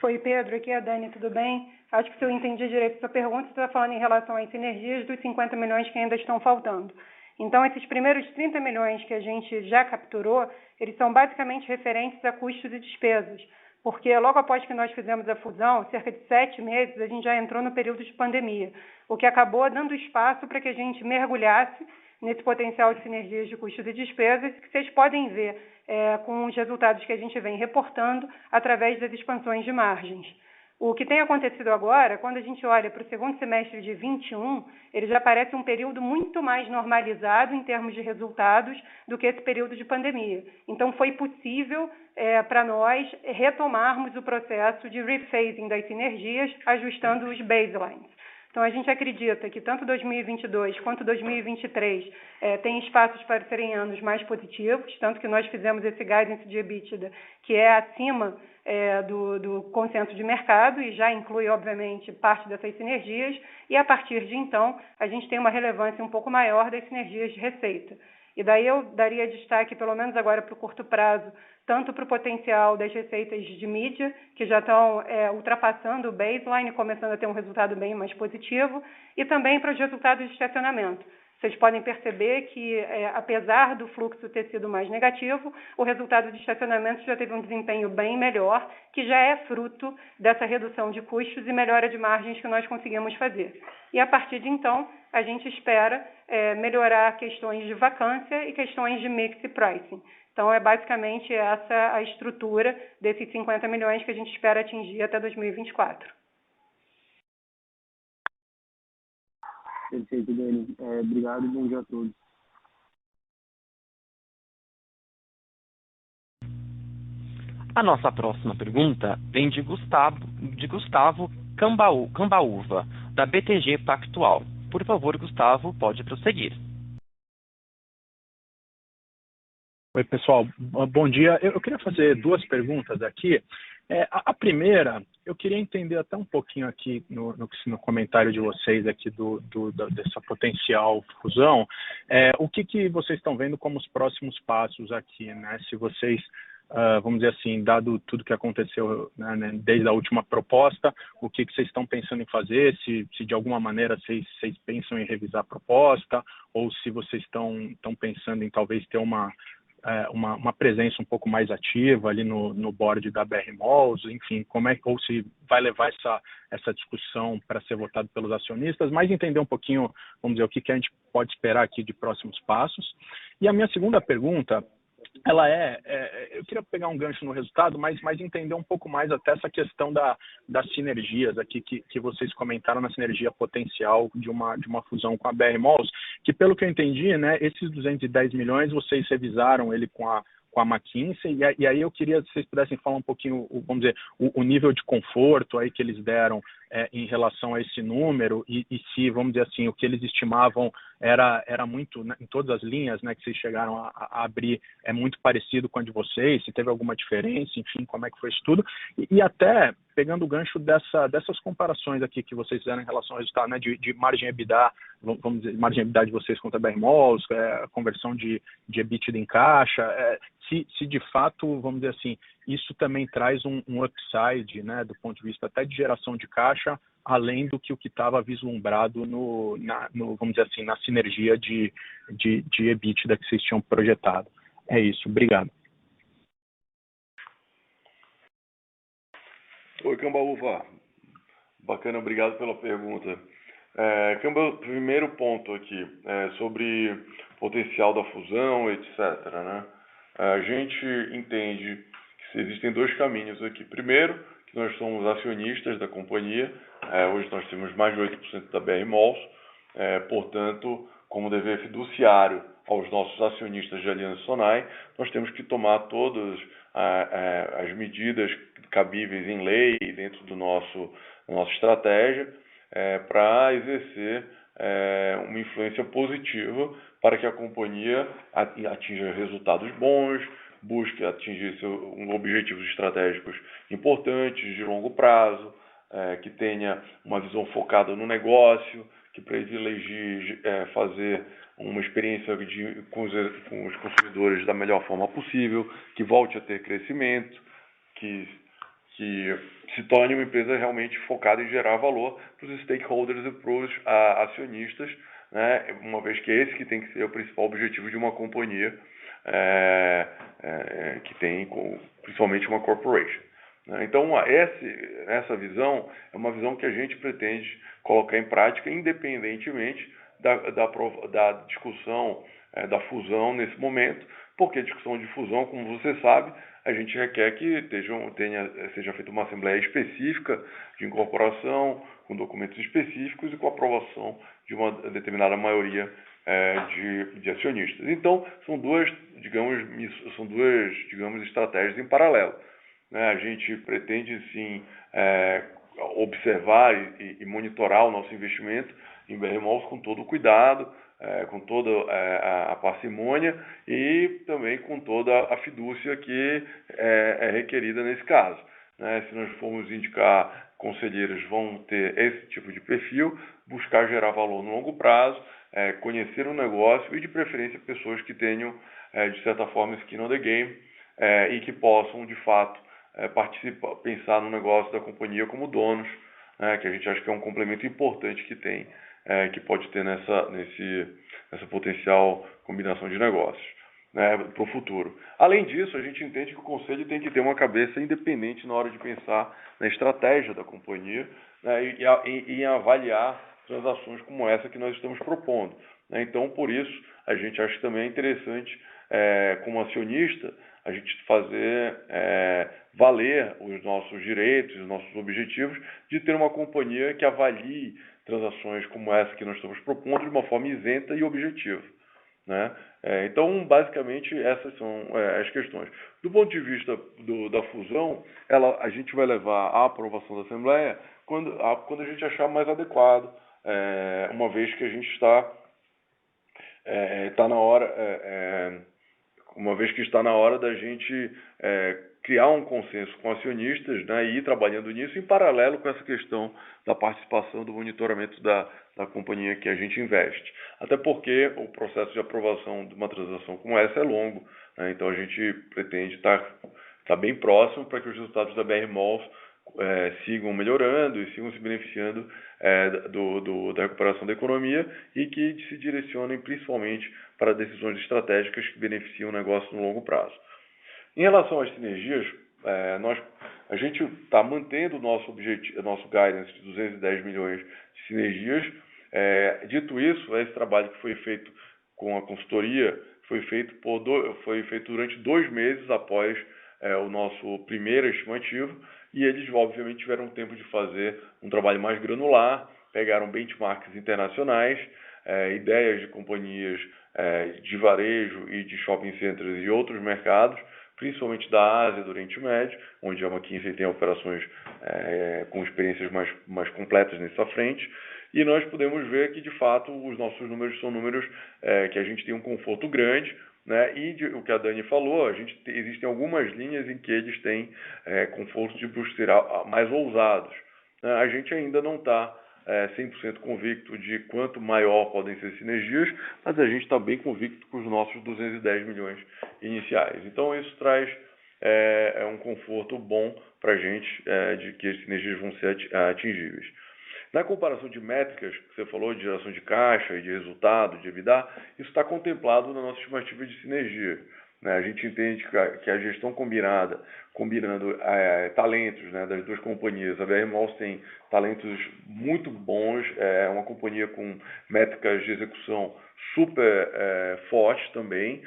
Foi, Pedro, aqui é a Dani, tudo bem? Acho que se eu entendi direito a sua pergunta, você está falando em relação às sinergias dos 50 milhões que ainda estão faltando. Então, esses primeiros 30 milhões que a gente já capturou, eles são basicamente referentes a custos e despesas, porque logo após que nós fizemos a fusão, cerca de 7 meses, a gente já entrou no período de pandemia, o que acabou dando espaço para que a gente mergulhasse nesse potencial de sinergias de custos e despesas, que vocês podem ver com os resultados que a gente vem reportando através das expansões de margens. O que tem acontecido agora, quando a gente olha para o segundo semestre de 21, ele já parece um período muito mais normalizado em termos de resultados do que esse período de pandemia. Então, foi possível para nós retomarmos o processo de rephasing das sinergias, ajustando os baselines. Então, a gente acredita que tanto 2022 quanto 2023 tem espaços para serem anos mais positivos, tanto que nós fizemos esse guidance de EBITDA, que é acima do consenso de mercado e já inclui, obviamente, parte dessas sinergias, e a partir de então, a gente tem uma relevância um pouco maior das sinergias de receita. E daí eu daria destaque, pelo menos agora para o curto prazo, tanto para o potencial das receitas de mídia, que já estão ultrapassando o baseline e começando a ter um resultado bem mais positivo, e também para os resultados de estacionamento. Vocês podem perceber que, apesar do fluxo ter sido mais negativo, o resultado de estacionamento já teve um desempenho bem melhor, que já é fruto dessa redução de custos e melhora de margens que nós conseguimos fazer. E a partir de então, a gente espera melhorar questões de vacância e questões de mix e pricing. Então, é basicamente essa a estrutura desses 50 milhões que a gente espera atingir até 2024. Perfeito, Dani. Obrigado e bom dia a todos. A nossa próxima pergunta vem de Gustavo Cambaúva, da BTG Pactual. Por favor, Gustavo, pode prosseguir. Oi, pessoal. Bom dia. Eu queria fazer duas perguntas aqui. A primeira, eu queria entender até um pouquinho aqui no comentário de vocês aqui dessa potencial fusão, o que vocês estão vendo como os próximos passos aqui, né? Se vocês, vamos dizer assim, dado tudo que aconteceu, né, desde a última proposta, o que vocês estão pensando em fazer, se de alguma maneira vocês pensam em revisar a proposta, ou se vocês estão pensando em talvez ter uma presença um pouco mais ativa ali no board da BR Malls, enfim, ou se vai levar essa discussão para ser votado pelos acionistas, mas entender um pouquinho, vamos dizer, o que a gente pode esperar aqui de próximos passos. E a minha segunda pergunta, ela eu queria pegar um gancho no resultado, mas entender um pouco mais até essa questão das sinergias aqui que vocês comentaram, na sinergia potencial de uma fusão com a BR Malls, que pelo que eu entendi, né, esses 210 milhões vocês revisaram ele com a McKinsey, e aí eu queria que vocês pudessem falar um pouquinho, vamos dizer, o nível de conforto aí que eles deram em relação a esse número, e se, vamos dizer assim, o que eles estimavam era muito, né, em todas as linhas, né, que vocês chegaram a abrir, é muito parecido com a de vocês, se teve alguma diferença, enfim, como é que foi isso tudo, e até pegando o gancho dessas comparações aqui que vocês fizeram em relação ao resultado, né, de margem EBITDA, vamos dizer, margem EBITDA de vocês contra a BR Malls, conversão de EBITDA em caixa, se de fato, vamos dizer assim, isso também traz um upside, né, do ponto de vista até de geração de caixa, além do que o que estava vislumbrado vamos dizer assim, na sinergia de EBITDA que vocês tinham projetado. É isso, obrigado. Oi, Cambaúva. Bacana, obrigado pela pergunta. Primeiro ponto aqui, sobre potencial da fusão, etc., né? A gente entende que existem dois caminhos aqui. Primeiro, que nós somos acionistas da companhia. Hoje nós temos mais de 8% da BR Malls. Portanto, como dever fiduciário aos nossos acionistas de Aliança Sonae, nós temos que tomar todas as medidas cabíveis em lei dentro da nossa estratégia para exercer uma influência positiva para que a companhia atinja resultados bons, busque atingir objetivos estratégicos importantes de longo prazo, que tenha uma visão focada no negócio, que privilegie fazer uma experiência com os consumidores da melhor forma possível, que volte a ter crescimento, que se torne uma empresa realmente focada em gerar valor para os stakeholders e para os acionistas, né? Uma vez que esse que tem que ser o principal objetivo de uma companhia que tem principalmente uma corporation. Então, essa visão é uma visão que a gente pretende colocar em prática independentemente da discussão da fusão nesse momento, porque a discussão de fusão, como você sabe, a gente requer que seja feita uma assembleia específica de incorporação, com documentos específicos e com aprovação de uma determinada maioria de acionistas. Então, são duas, digamos, estratégias em paralelo. A gente pretende, sim, observar e monitorar o nosso investimento em BR Malls com todo o cuidado, com toda a parcimônia e também com toda a fidúcia que é requerida nesse caso. Se nós formos indicar conselheiros vão ter esse tipo de perfil, buscar gerar valor no longo prazo, conhecer o negócio e, de preferência, pessoas que tenham, de certa forma, skin on the game e que possam, de fato, pensar no negócio da companhia como donos, que a gente acha que é um complemento importante que tem que pode ter nessa potencial combinação de negócios, né, para o futuro. Além disso, a gente entende que o Conselho tem que ter uma cabeça independente na hora de pensar na estratégia da companhia, né, e em avaliar transações como essa que nós estamos propondo, né. Então, por isso, a gente acha que também é interessante, como acionista, a gente fazer valer os nossos direitos, os nossos objetivos de ter uma companhia que avalie transações como essa que nós estamos propondo de uma forma isenta e objetiva, né? Então, basicamente, essas são as questões. Do ponto de vista da fusão, a gente vai levar à aprovação da Assembleia quando a gente achar mais adequado, uma vez que a gente está na hora, uma vez que está na hora da gente criar um consenso com acionistas, né, e ir trabalhando nisso em paralelo com essa questão da participação do monitoramento da companhia que a gente investe. Até porque o processo de aprovação de uma transação como essa é longo, né, então a gente pretende estar bem próximo para que os resultados da BR Malls sigam melhorando e sigam se beneficiando da recuperação da economia e que se direcionem principalmente para decisões estratégicas que beneficiam o negócio no longo prazo. Em relação às sinergias, a gente está mantendo o nosso guidance de 210 milhões de sinergias. Dito isso, esse trabalho que foi feito com a consultoria foi feito durante 2 meses após o nosso primeiro estimativo, e eles obviamente tiveram tempo de fazer um trabalho mais granular, pegaram benchmarks internacionais, ideias de companhias de varejo e de shopping centers e outros mercados, principalmente da Ásia, do Oriente Médio, onde a McKinsey tem operações com experiências mais completas nessa frente, e nós podemos ver que, de fato, os nossos números são números que a gente tem um conforto grande, né? E o que a Dani falou, existem algumas linhas em que eles têm conforto de buscar mais ousados, né? A gente ainda não está 100% convicto de quanto maior podem ser sinergias, mas a gente está bem convicto com os nossos 210 milhões iniciais. Então, isso traz um conforto bom para a gente de que as sinergias vão ser atingíveis. Na comparação de métricas que você falou, de geração de caixa e de resultado, de EBITDA, isso está contemplado na nossa estimativa de sinergia, né? A gente entende que a gestão combinando talentos, né, das duas companhias, a BR Malls tem talentos muito bons, é uma companhia com métricas de execução super fortes também,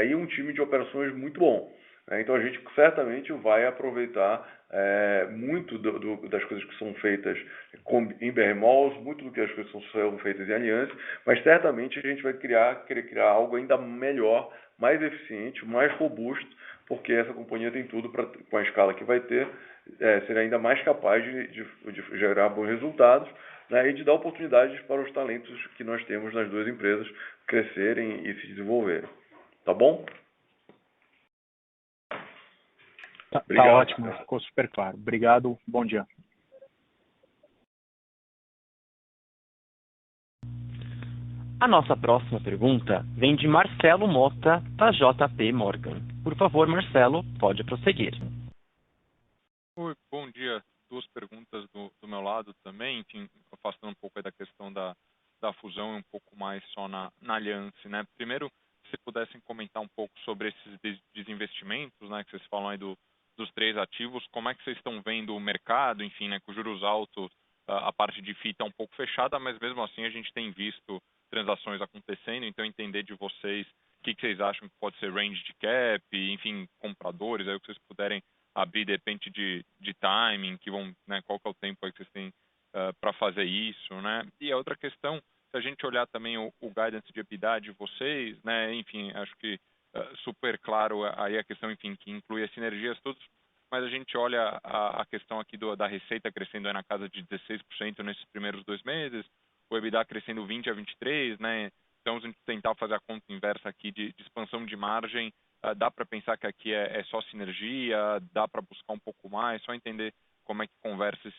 e um time de operações muito bom. Então a gente certamente vai aproveitar muito das coisas que são feitas em BR Malls, muito do que as coisas são feitas em Aliança, mas certamente a gente vai querer criar algo ainda melhor, mais eficiente, mais robusto, porque essa companhia tem tudo para, com a escala que vai ter, ser ainda mais capaz de gerar bons resultados, né, e de dar oportunidades para os talentos que nós temos nas duas empresas crescerem e se desenvolverem. Tá bom? Tá ótimo, ficou super claro. Obrigado, bom dia. A nossa próxima pergunta vem de Marcelo Mota, da JP Morgan. Por favor, Marcelo, pode prosseguir. Oi, bom dia. 2 perguntas do meu lado também, enfim, afastando um pouco aí da questão da fusão e um pouco mais só na Aliança, né? Primeiro, se pudessem comentar um pouco sobre esses desinvestimentos, né, que vocês falam aí dos 3 ativos, como é que vocês estão vendo o mercado, enfim, né, com juros altos, a parte de FII está um pouco fechada, mas mesmo assim a gente tem visto transações acontecendo, então entender de vocês o que vocês acham que pode ser range de cap, enfim, compradores, aí o que vocês puderem abrir de repente de timing, que vão, né, qual que é o tempo aí que vocês têm para fazer isso, né? E a outra questão, se a gente olhar também o guidance de EBITDA de vocês, né, enfim, acho que super claro aí a questão, enfim, que inclui as sinergias todas, mas a gente olha a questão aqui da receita crescendo aí na casa de 16% nesses primeiros 2 meses, o EBITDA crescendo 20 a 23, né? Então, se a gente tentar fazer a conta inversa aqui de expansão de margem, dá para pensar que aqui é só sinergia, dá para buscar um pouco mais, só entender como é que conversa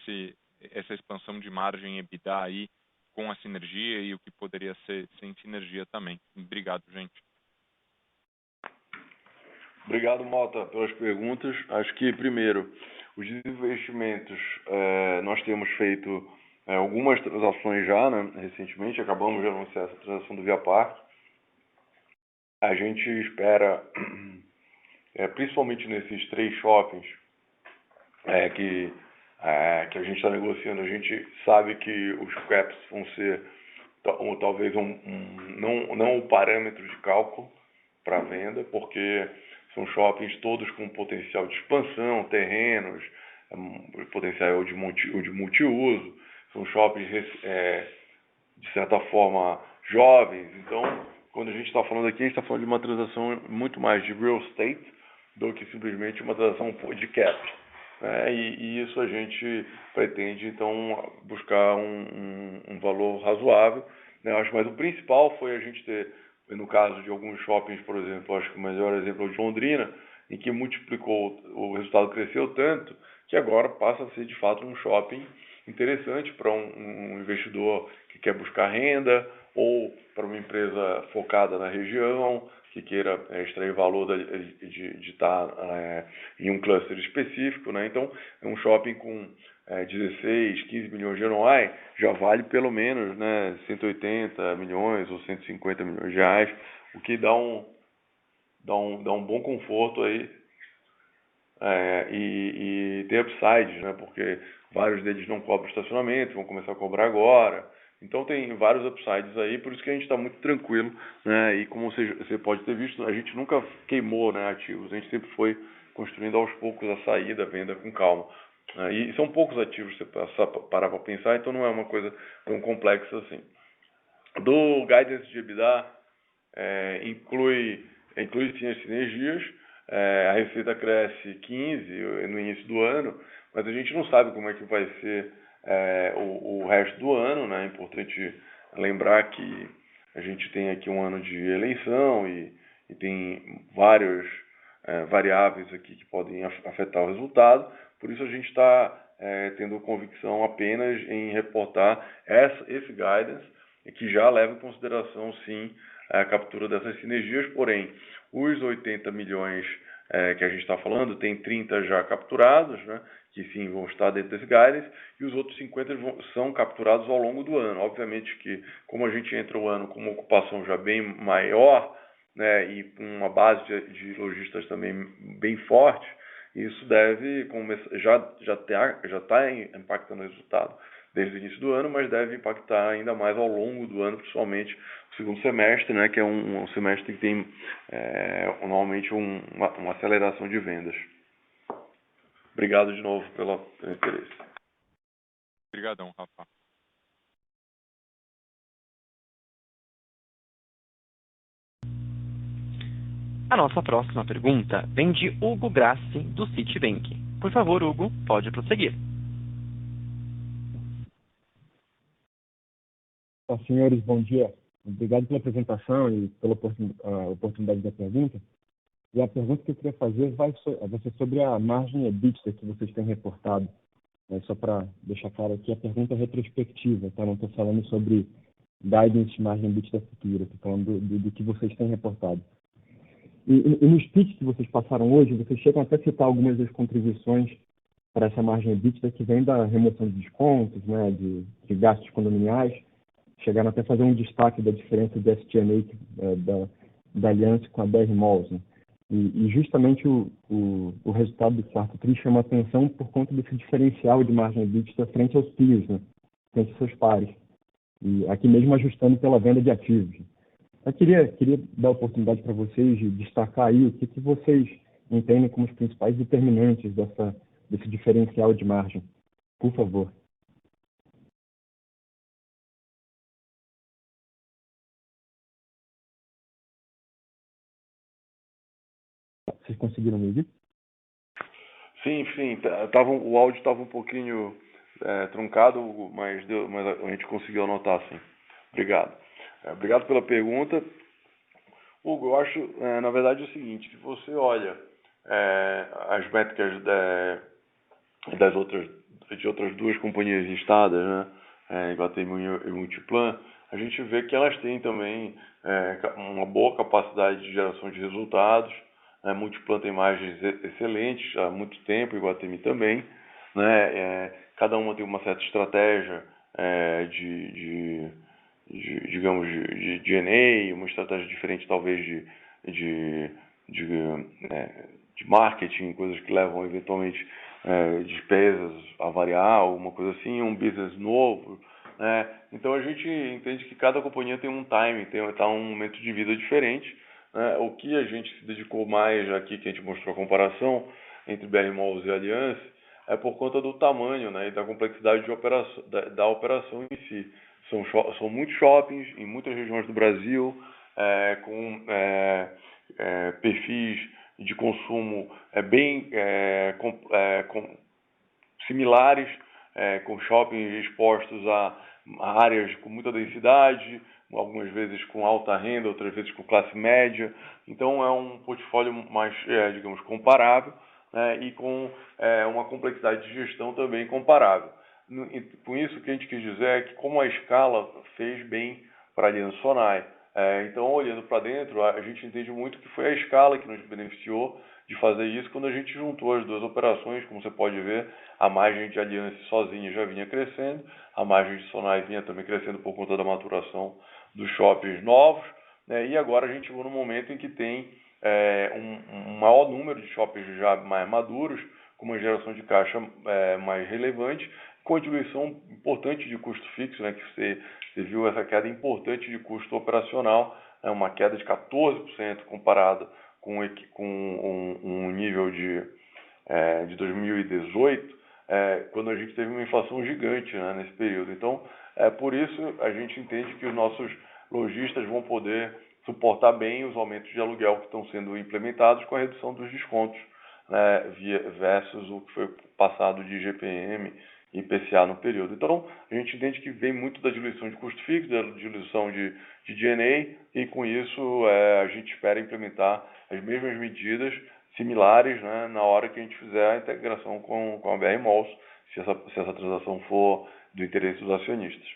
essa expansão de margem EBITDA aí com a sinergia e o que poderia ser sem sinergia também. Obrigado, gente. Obrigado, Mota, pelas perguntas. Acho que, primeiro, os investimentos nós temos feito algumas transações já, né? Recentemente, acabamos de anunciar essa transação do Via Parque. A gente espera, principalmente nesses 3 shoppings que a gente está negociando, a gente sabe que os caps vão ser talvez não o parâmetro de cálculo para venda, porque são shoppings todos com potencial de expansão, terrenos, potencial de multiuso, são shoppings de certa forma jovens. Então, quando a gente está falando aqui, a gente está falando de uma transação muito mais de real estate do que simplesmente uma transação de cap. E isso a gente pretende, então, buscar um valor razoável. Mas o principal foi a gente ter, no caso de alguns shoppings, por exemplo, acho que o melhor exemplo é o de Londrina, em que multiplicou, o resultado cresceu tanto, que agora passa a ser, de fato, um shopping interessante para um investidor que quer buscar renda ou para uma empresa focada na região, que queira extrair valor de estar em um cluster específico, né? Então, é um shopping com 16, 15 milhões de NOI, já vale pelo menos, né, 180 milhões ou 150 milhões de reais, o que dá um bom conforto aí e tem upsides, né? Porque vários deles não cobram estacionamento, vão começar a cobrar agora. Então tem vários upsides aí, por isso que a gente está muito tranquilo, né? E como você pode ter visto, a gente nunca queimou, né, ativos, a gente sempre foi construindo aos poucos a saída, a venda com calma. E são poucos ativos, você parar para pensar, então não é uma coisa tão complexa assim. Do guidance de EBITDA, inclui sim as sinergias, a receita cresce 15% no início do ano, mas a gente não sabe como é que vai ser o resto do ano, né? É importante lembrar que a gente tem aqui um ano de eleição e tem vários variáveis aqui que podem afetar o resultado, por isso a gente está tendo convicção apenas em reportar esse guidance, que já leva em consideração, sim, a captura dessas sinergias, porém, os 80 milhões que a gente está falando, tem 30 já capturados, né, que sim vão estar dentro desse guidance, e os outros 50 são capturados ao longo do ano. Obviamente que, como a gente entra o ano com uma ocupação já bem maior, né, e com uma base de lojistas também bem forte, isso deve já está impactando o resultado desde o início do ano, mas deve impactar ainda mais ao longo do ano, principalmente o segundo semestre, né, que é um semestre que tem normalmente uma aceleração de vendas. Obrigado de novo pelo interesse. Obrigadão, Rafa. A nossa próxima pergunta vem de Hugo Grassi, do Citibank. Por favor, Hugo, pode prosseguir. Senhores, bom dia. Obrigado pela apresentação e pela oportunidade da pergunta. E a pergunta que eu queria fazer vai ser sobre a margem EBITDA que vocês têm reportado. Só para deixar claro aqui, a pergunta é retrospectiva, tá? Não estou falando sobre guidance de margem EBITDA futura, estou falando do que vocês têm reportado. E nos pitches que vocês passaram hoje, vocês chegam até a citar algumas das contribuições para essa margem EBITDA que vem da remoção de descontos, né, de gastos condominiais. Chegaram até a fazer um destaque da diferença de SG&A da aliança com a BR Malls, né? E justamente o resultado do quarto tri chama atenção por conta desse diferencial de margem EBITDA frente aos peers, né? Frente aos seus pares. E aqui mesmo ajustando pela venda de ativos. Eu queria dar a oportunidade para vocês de destacar aí o que vocês entendem como os principais determinantes desse diferencial de margem. Por favor. Vocês conseguiram me ouvir? Sim. O áudio estava um pouquinho truncado, mas a gente conseguiu anotar, sim. Obrigado. Obrigado pela pergunta. Hugo, eu acho, na verdade, o seguinte, se você olha as métricas de outras duas companhias listadas, né, Iguatemi e Multiplan, a gente vê que elas têm também uma boa capacidade de geração de resultados. Multiplan tem margens excelentes há muito tempo, Iguatemi também, né? Cada uma tem uma certa estratégia digamos, de G&A, uma estratégia diferente talvez de marketing, coisas que levam eventualmente despesas a variar, alguma coisa assim, um business novo, né? Então a gente entende que cada companhia tem um timing, tá um momento de vida diferente, né? O que a gente se dedicou mais aqui, que a gente mostrou a comparação entre BR Malls e Allianz, é por conta do tamanho, né, e da complexidade de operação, da operação em si. São muitos shoppings em muitas regiões do Brasil, com perfis de consumo similares, com shoppings expostos a áreas com muita densidade, algumas vezes com alta renda, outras vezes com classe média. Então é um portfólio mais, digamos, comparável, né, e com uma complexidade de gestão também comparável. Com isso, o que a gente quis dizer é que como a escala fez bem para a Aliança Sonae. Então, olhando para dentro, a gente entende muito que foi a escala que nos beneficiou de fazer isso quando a gente juntou as duas operações. Como você pode ver, a margem de Aliança sozinha já vinha crescendo, a margem de Sonae vinha também crescendo por conta da maturação dos shoppings novos, né? E agora a gente chegou no momento em que tem um maior número de shoppings já mais maduros, com uma geração de caixa mais relevante, com a diluição importante de custo fixo, né, que você viu essa queda importante de custo operacional, uma queda de 14% comparada com um nível de 2018, quando a gente teve uma inflação gigante, né, nesse período. Então, por isso, a gente entende que os nossos lojistas vão poder suportar bem os aumentos de aluguel que estão sendo implementados com a redução dos descontos, né, versus o que foi passado de IGPM e IPCA no período. Então, a gente entende que vem muito da diluição de custo fixo, da diluição de G&A, e com isso a gente espera implementar as mesmas medidas similares, né, na hora que a gente fizer a integração com a BR Malls, se essa transação for do interesse dos acionistas.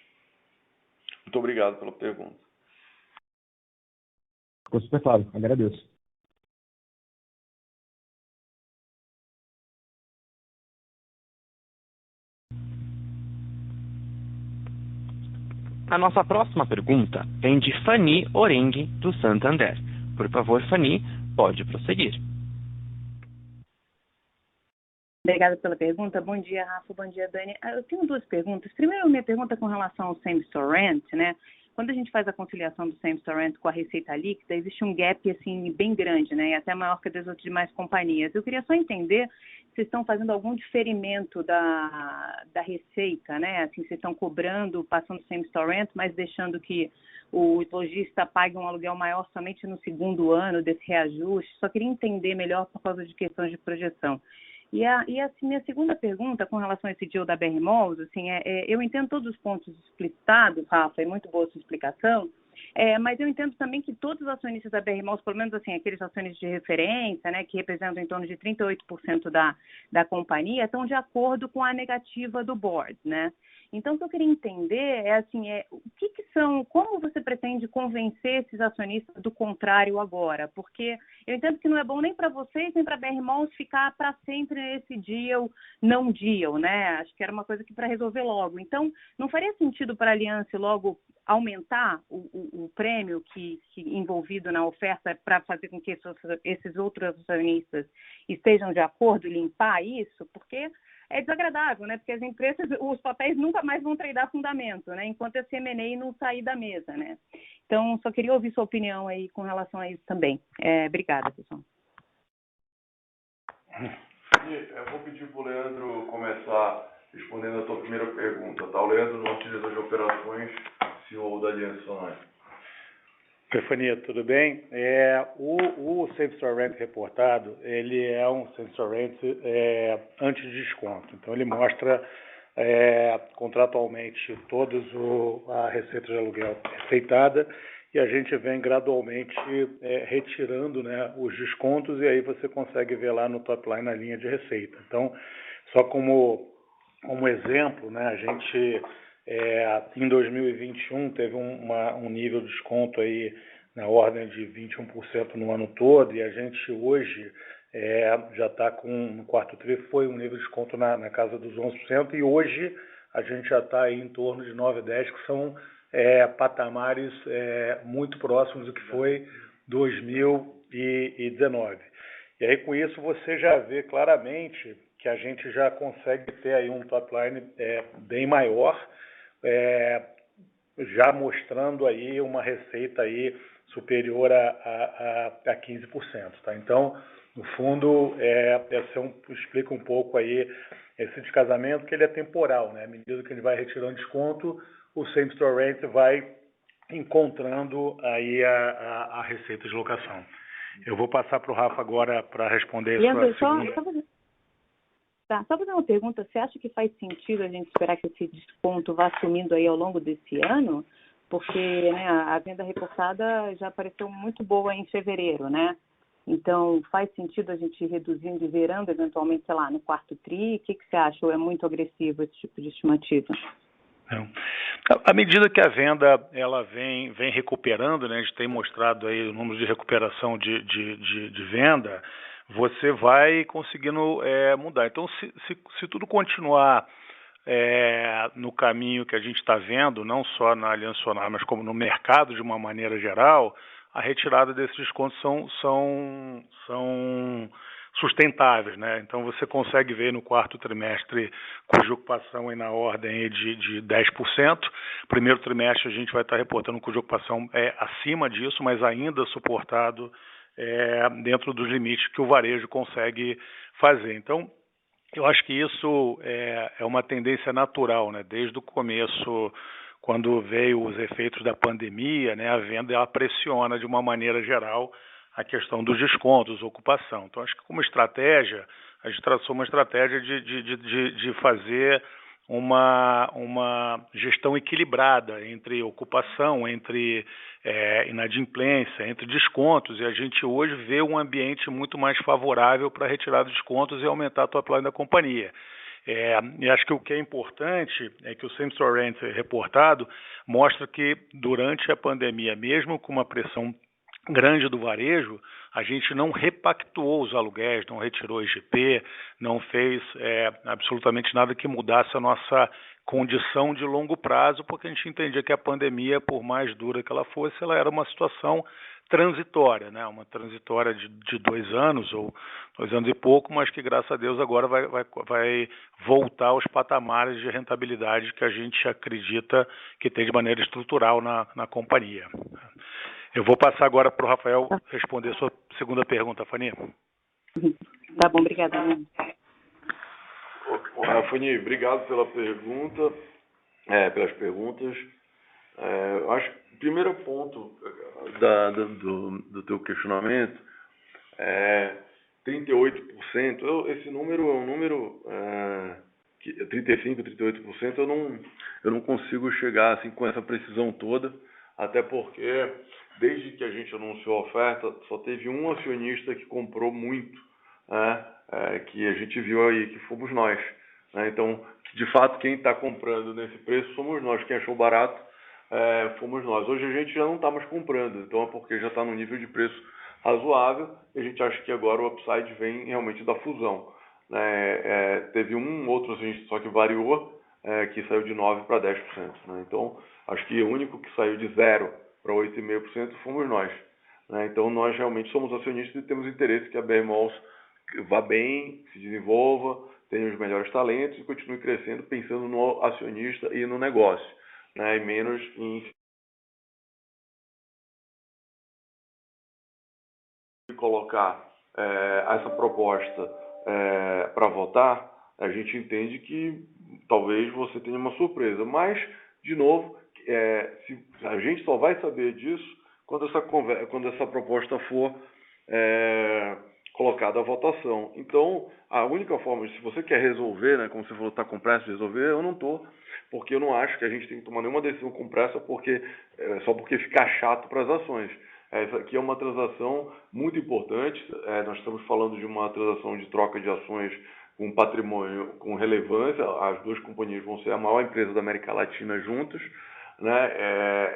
Muito obrigado pela pergunta. Ficou super claro, agradeço. A nossa próxima pergunta vem de Fanny Orengue, do Santander. Por favor, Fanny, pode prosseguir. Obrigada pela pergunta. Bom dia, Rafa. Bom dia, Dani. Eu tenho duas perguntas. Primeiro, minha pergunta é com relação ao Same Store Rent, né? Quando a gente faz a conciliação do Same Store Rent com a receita líquida, existe um gap, assim, bem grande, né? E até maior que das outras demais companhias. Eu queria só entender se vocês estão fazendo algum diferimento da receita, né? Assim, vocês estão cobrando, passando Same Store Rent, mas deixando que o lojista pague um aluguel maior somente no segundo ano desse reajuste. Só queria entender melhor por causa de questões de projeção. E assim, minha segunda pergunta com relação a esse deal da BR Malls, assim, eu entendo todos os pontos explicitados, Rafa, é muito boa a sua explicação, mas eu entendo também que todos os acionistas da BR Malls, pelo menos assim, aqueles acionistas de referência, né, que representam em torno de 38% da companhia, estão de acordo com a negativa do board, né? Então, o que eu queria entender o que são, como você pretende convencer esses acionistas do contrário agora? Porque eu entendo que não é bom nem para vocês, nem para a BR Malls ficar para sempre nesse deal, não deal, né? Acho que era uma coisa que para resolver logo. Então, não faria sentido para a Aliança logo aumentar o prêmio que envolvido na oferta para fazer com que esses outros acionistas estejam de acordo e limpar isso? Porque é desagradável, né? Porque as empresas, os papéis nunca mais vão tradar fundamento, né? Enquanto esse M&A não sair da mesa, né? Então, só queria ouvir sua opinião aí com relação a isso também. Obrigada, pessoal. Eu vou pedir para o Leandro começar respondendo a tua primeira pergunta, tá? O Leandro, nosso diretor de operações, CEO da Aliança Sonae. Stefania, tudo bem? O Same Store Rent reportado, ele é um Same Store Rent antes de desconto. Então, ele mostra contratualmente toda a receita de aluguel aceitada e a gente vem gradualmente retirando, né, os descontos e aí você consegue ver lá no top line a linha de receita. Então, só como exemplo, né, a gente... em 2021 teve um nível de desconto aí na ordem de 21% no ano todo e a gente hoje já está com, no quarto tri, foi um nível de desconto na casa dos 11% e hoje a gente já está em torno de 9,10, que são patamares muito próximos do que foi 2019. E aí, com isso, você já vê claramente que a gente já consegue ter aí um top line bem maior, já mostrando aí uma receita aí superior a 15%. Tá? Então, no fundo, explica um pouco aí esse descasamento, que ele é temporal, né? À medida que ele vai retirando desconto, o Same Store Rent vai encontrando aí a receita de locação. Eu vou passar para o Rafa agora para responder Leandro, a sua segunda... Só fazer uma pergunta, você acha que faz sentido a gente esperar que esse desconto vá sumindo aí ao longo desse ano? Porque, né, a venda reportada já apareceu muito boa em fevereiro, né? Então, faz sentido a gente ir reduzindo e zerando eventualmente, sei lá, no quarto tri? O que você acha? Ou é muito agressivo esse tipo de estimativa? Não. À medida que a venda ela vem recuperando, né, a gente tem mostrado aí o número de recuperação de venda, você vai conseguindo mudar. Então, se tudo continuar no caminho que a gente está vendo, não só na Aliança Sonar, mas como no mercado de uma maneira geral, a retirada desses descontos são sustentáveis, né? Então você consegue ver no quarto trimestre cuja ocupação é na ordem de 10%. Primeiro trimestre a gente vai estar reportando cuja ocupação é acima disso, mas ainda suportado dentro dos limites que o varejo consegue fazer. Então, eu acho que isso é uma tendência natural, né? Desde o começo, quando veio os efeitos da pandemia, né, a venda ela pressiona de uma maneira geral a questão dos descontos, ocupação. Então, acho que como estratégia, a gente traçou uma estratégia de fazer uma gestão equilibrada entre ocupação, entre inadimplência, entre descontos, e a gente hoje vê um ambiente muito mais favorável para retirar descontos e aumentar a top line da companhia. E acho que o que é importante é que o Same Store Rent reportado mostra que durante a pandemia, mesmo com uma pressão grande do varejo, a gente não repactuou os aluguéis, não retirou IGP, não fez absolutamente nada que mudasse a nossa condição de longo prazo, porque a gente entendia que a pandemia, por mais dura que ela fosse, ela era uma situação transitória, né? Uma transitória de 2 anos ou 2 anos e pouco, mas que graças a Deus agora vai voltar aos patamares de rentabilidade que a gente acredita que tem de maneira estrutural na companhia. Eu vou passar agora para o Rafael responder a sua segunda pergunta, Fani. Tá bom, obrigada. Fani, obrigado pela pergunta, pelas perguntas. Acho que o primeiro ponto do teu questionamento é 38%. Esse número é um número 35%, 38%. Eu não consigo chegar assim com essa precisão toda, até porque desde que a gente anunciou a oferta, só teve um acionista que comprou muito, que a gente viu aí, que fomos nós. Né? Então, de fato, quem está comprando nesse preço somos nós. Quem achou barato fomos nós. Hoje a gente já não está mais comprando, então é porque já está no nível de preço razoável e a gente acha que agora o upside vem realmente da fusão. Teve um outro acionista só que variou, que saiu de 9% para 10%. Né? Então, acho que o único que saiu de 0% para 8,5% fomos nós. Né? Então, nós realmente somos acionistas e temos interesse que a BR Malls vá bem, se desenvolva, tenha os melhores talentos e continue crescendo pensando no acionista e no negócio, né? E menos em colocar essa proposta para votar. A gente entende que talvez você tenha uma surpresa, mas, de novo, a gente só vai saber disso quando essa proposta for colocada à votação. Então, a única forma, se você quer resolver, né, como você falou, está com pressa de resolver, eu não estou, porque eu não acho que a gente tem que tomar nenhuma decisão com pressa só porque ficar chato para as ações. Essa aqui é uma transação muito importante. Nós estamos falando de uma transação de troca de ações com patrimônio com relevância. As duas companhias vão ser a maior empresa da América Latina juntas. né?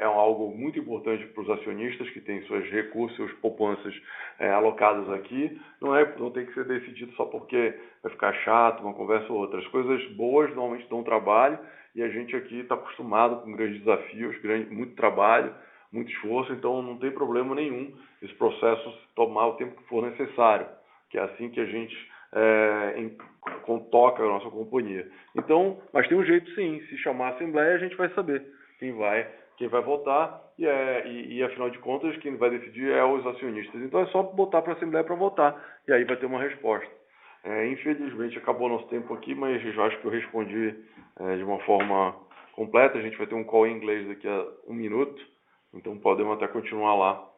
É algo muito importante para os acionistas que têm seus recursos, suas poupanças alocados aqui. Não tem que ser decidido só porque vai ficar chato, uma conversa ou outra. As coisas boas normalmente dão trabalho e a gente aqui está acostumado com grandes desafios, muito trabalho, muito esforço, então não tem problema nenhum esse processo tomar o tempo que for necessário, que é assim que a gente toca a nossa companhia. Então, mas tem um jeito sim, se chamar a Assembleia a gente vai saber quem vai votar e afinal de contas quem vai decidir é os acionistas. Então é só botar para a Assembleia para votar e aí vai ter uma resposta. Infelizmente acabou nosso tempo aqui, mas eu acho que eu respondi de uma forma completa. A gente vai ter um call em inglês daqui a 1 minuto, então podemos até continuar lá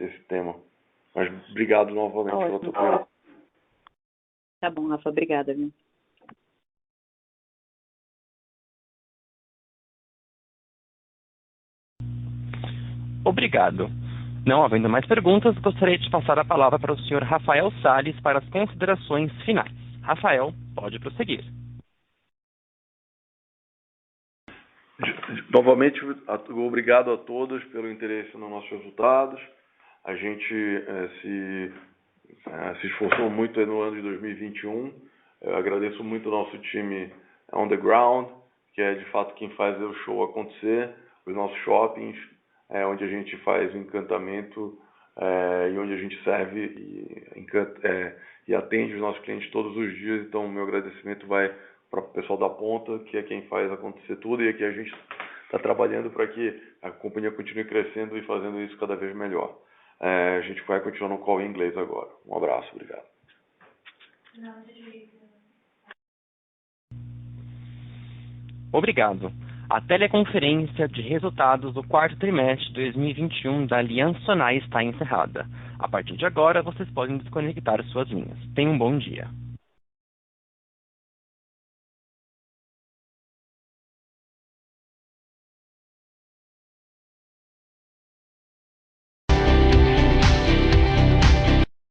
esse tema. Mas obrigado novamente pela tua pergunta. Tá bom, Rafa, obrigada, viu? Obrigado. Não havendo mais perguntas, gostaria de passar a palavra para o senhor Rafael Salles para as considerações finais. Rafael, pode prosseguir. Novamente, obrigado a todos pelo interesse nos nossos resultados. A gente se esforçou muito no ano de 2021. Eu agradeço muito ao nosso time on the ground, que é de fato quem faz o show acontecer, os nossos shoppings, onde a gente faz o encantamento e onde a gente serve e atende os nossos clientes todos os dias. Então, o meu agradecimento vai para o pessoal da ponta, que é quem faz acontecer tudo, e aqui a gente está trabalhando para que a companhia continue crescendo e fazendo isso cada vez melhor. A gente vai continuar no call em inglês agora. Um abraço, obrigado. Obrigado. A teleconferência de resultados do quarto trimestre de 2021 da Aliança Sonai está encerrada. A partir de agora, vocês podem desconectar suas linhas. Tenham um bom dia.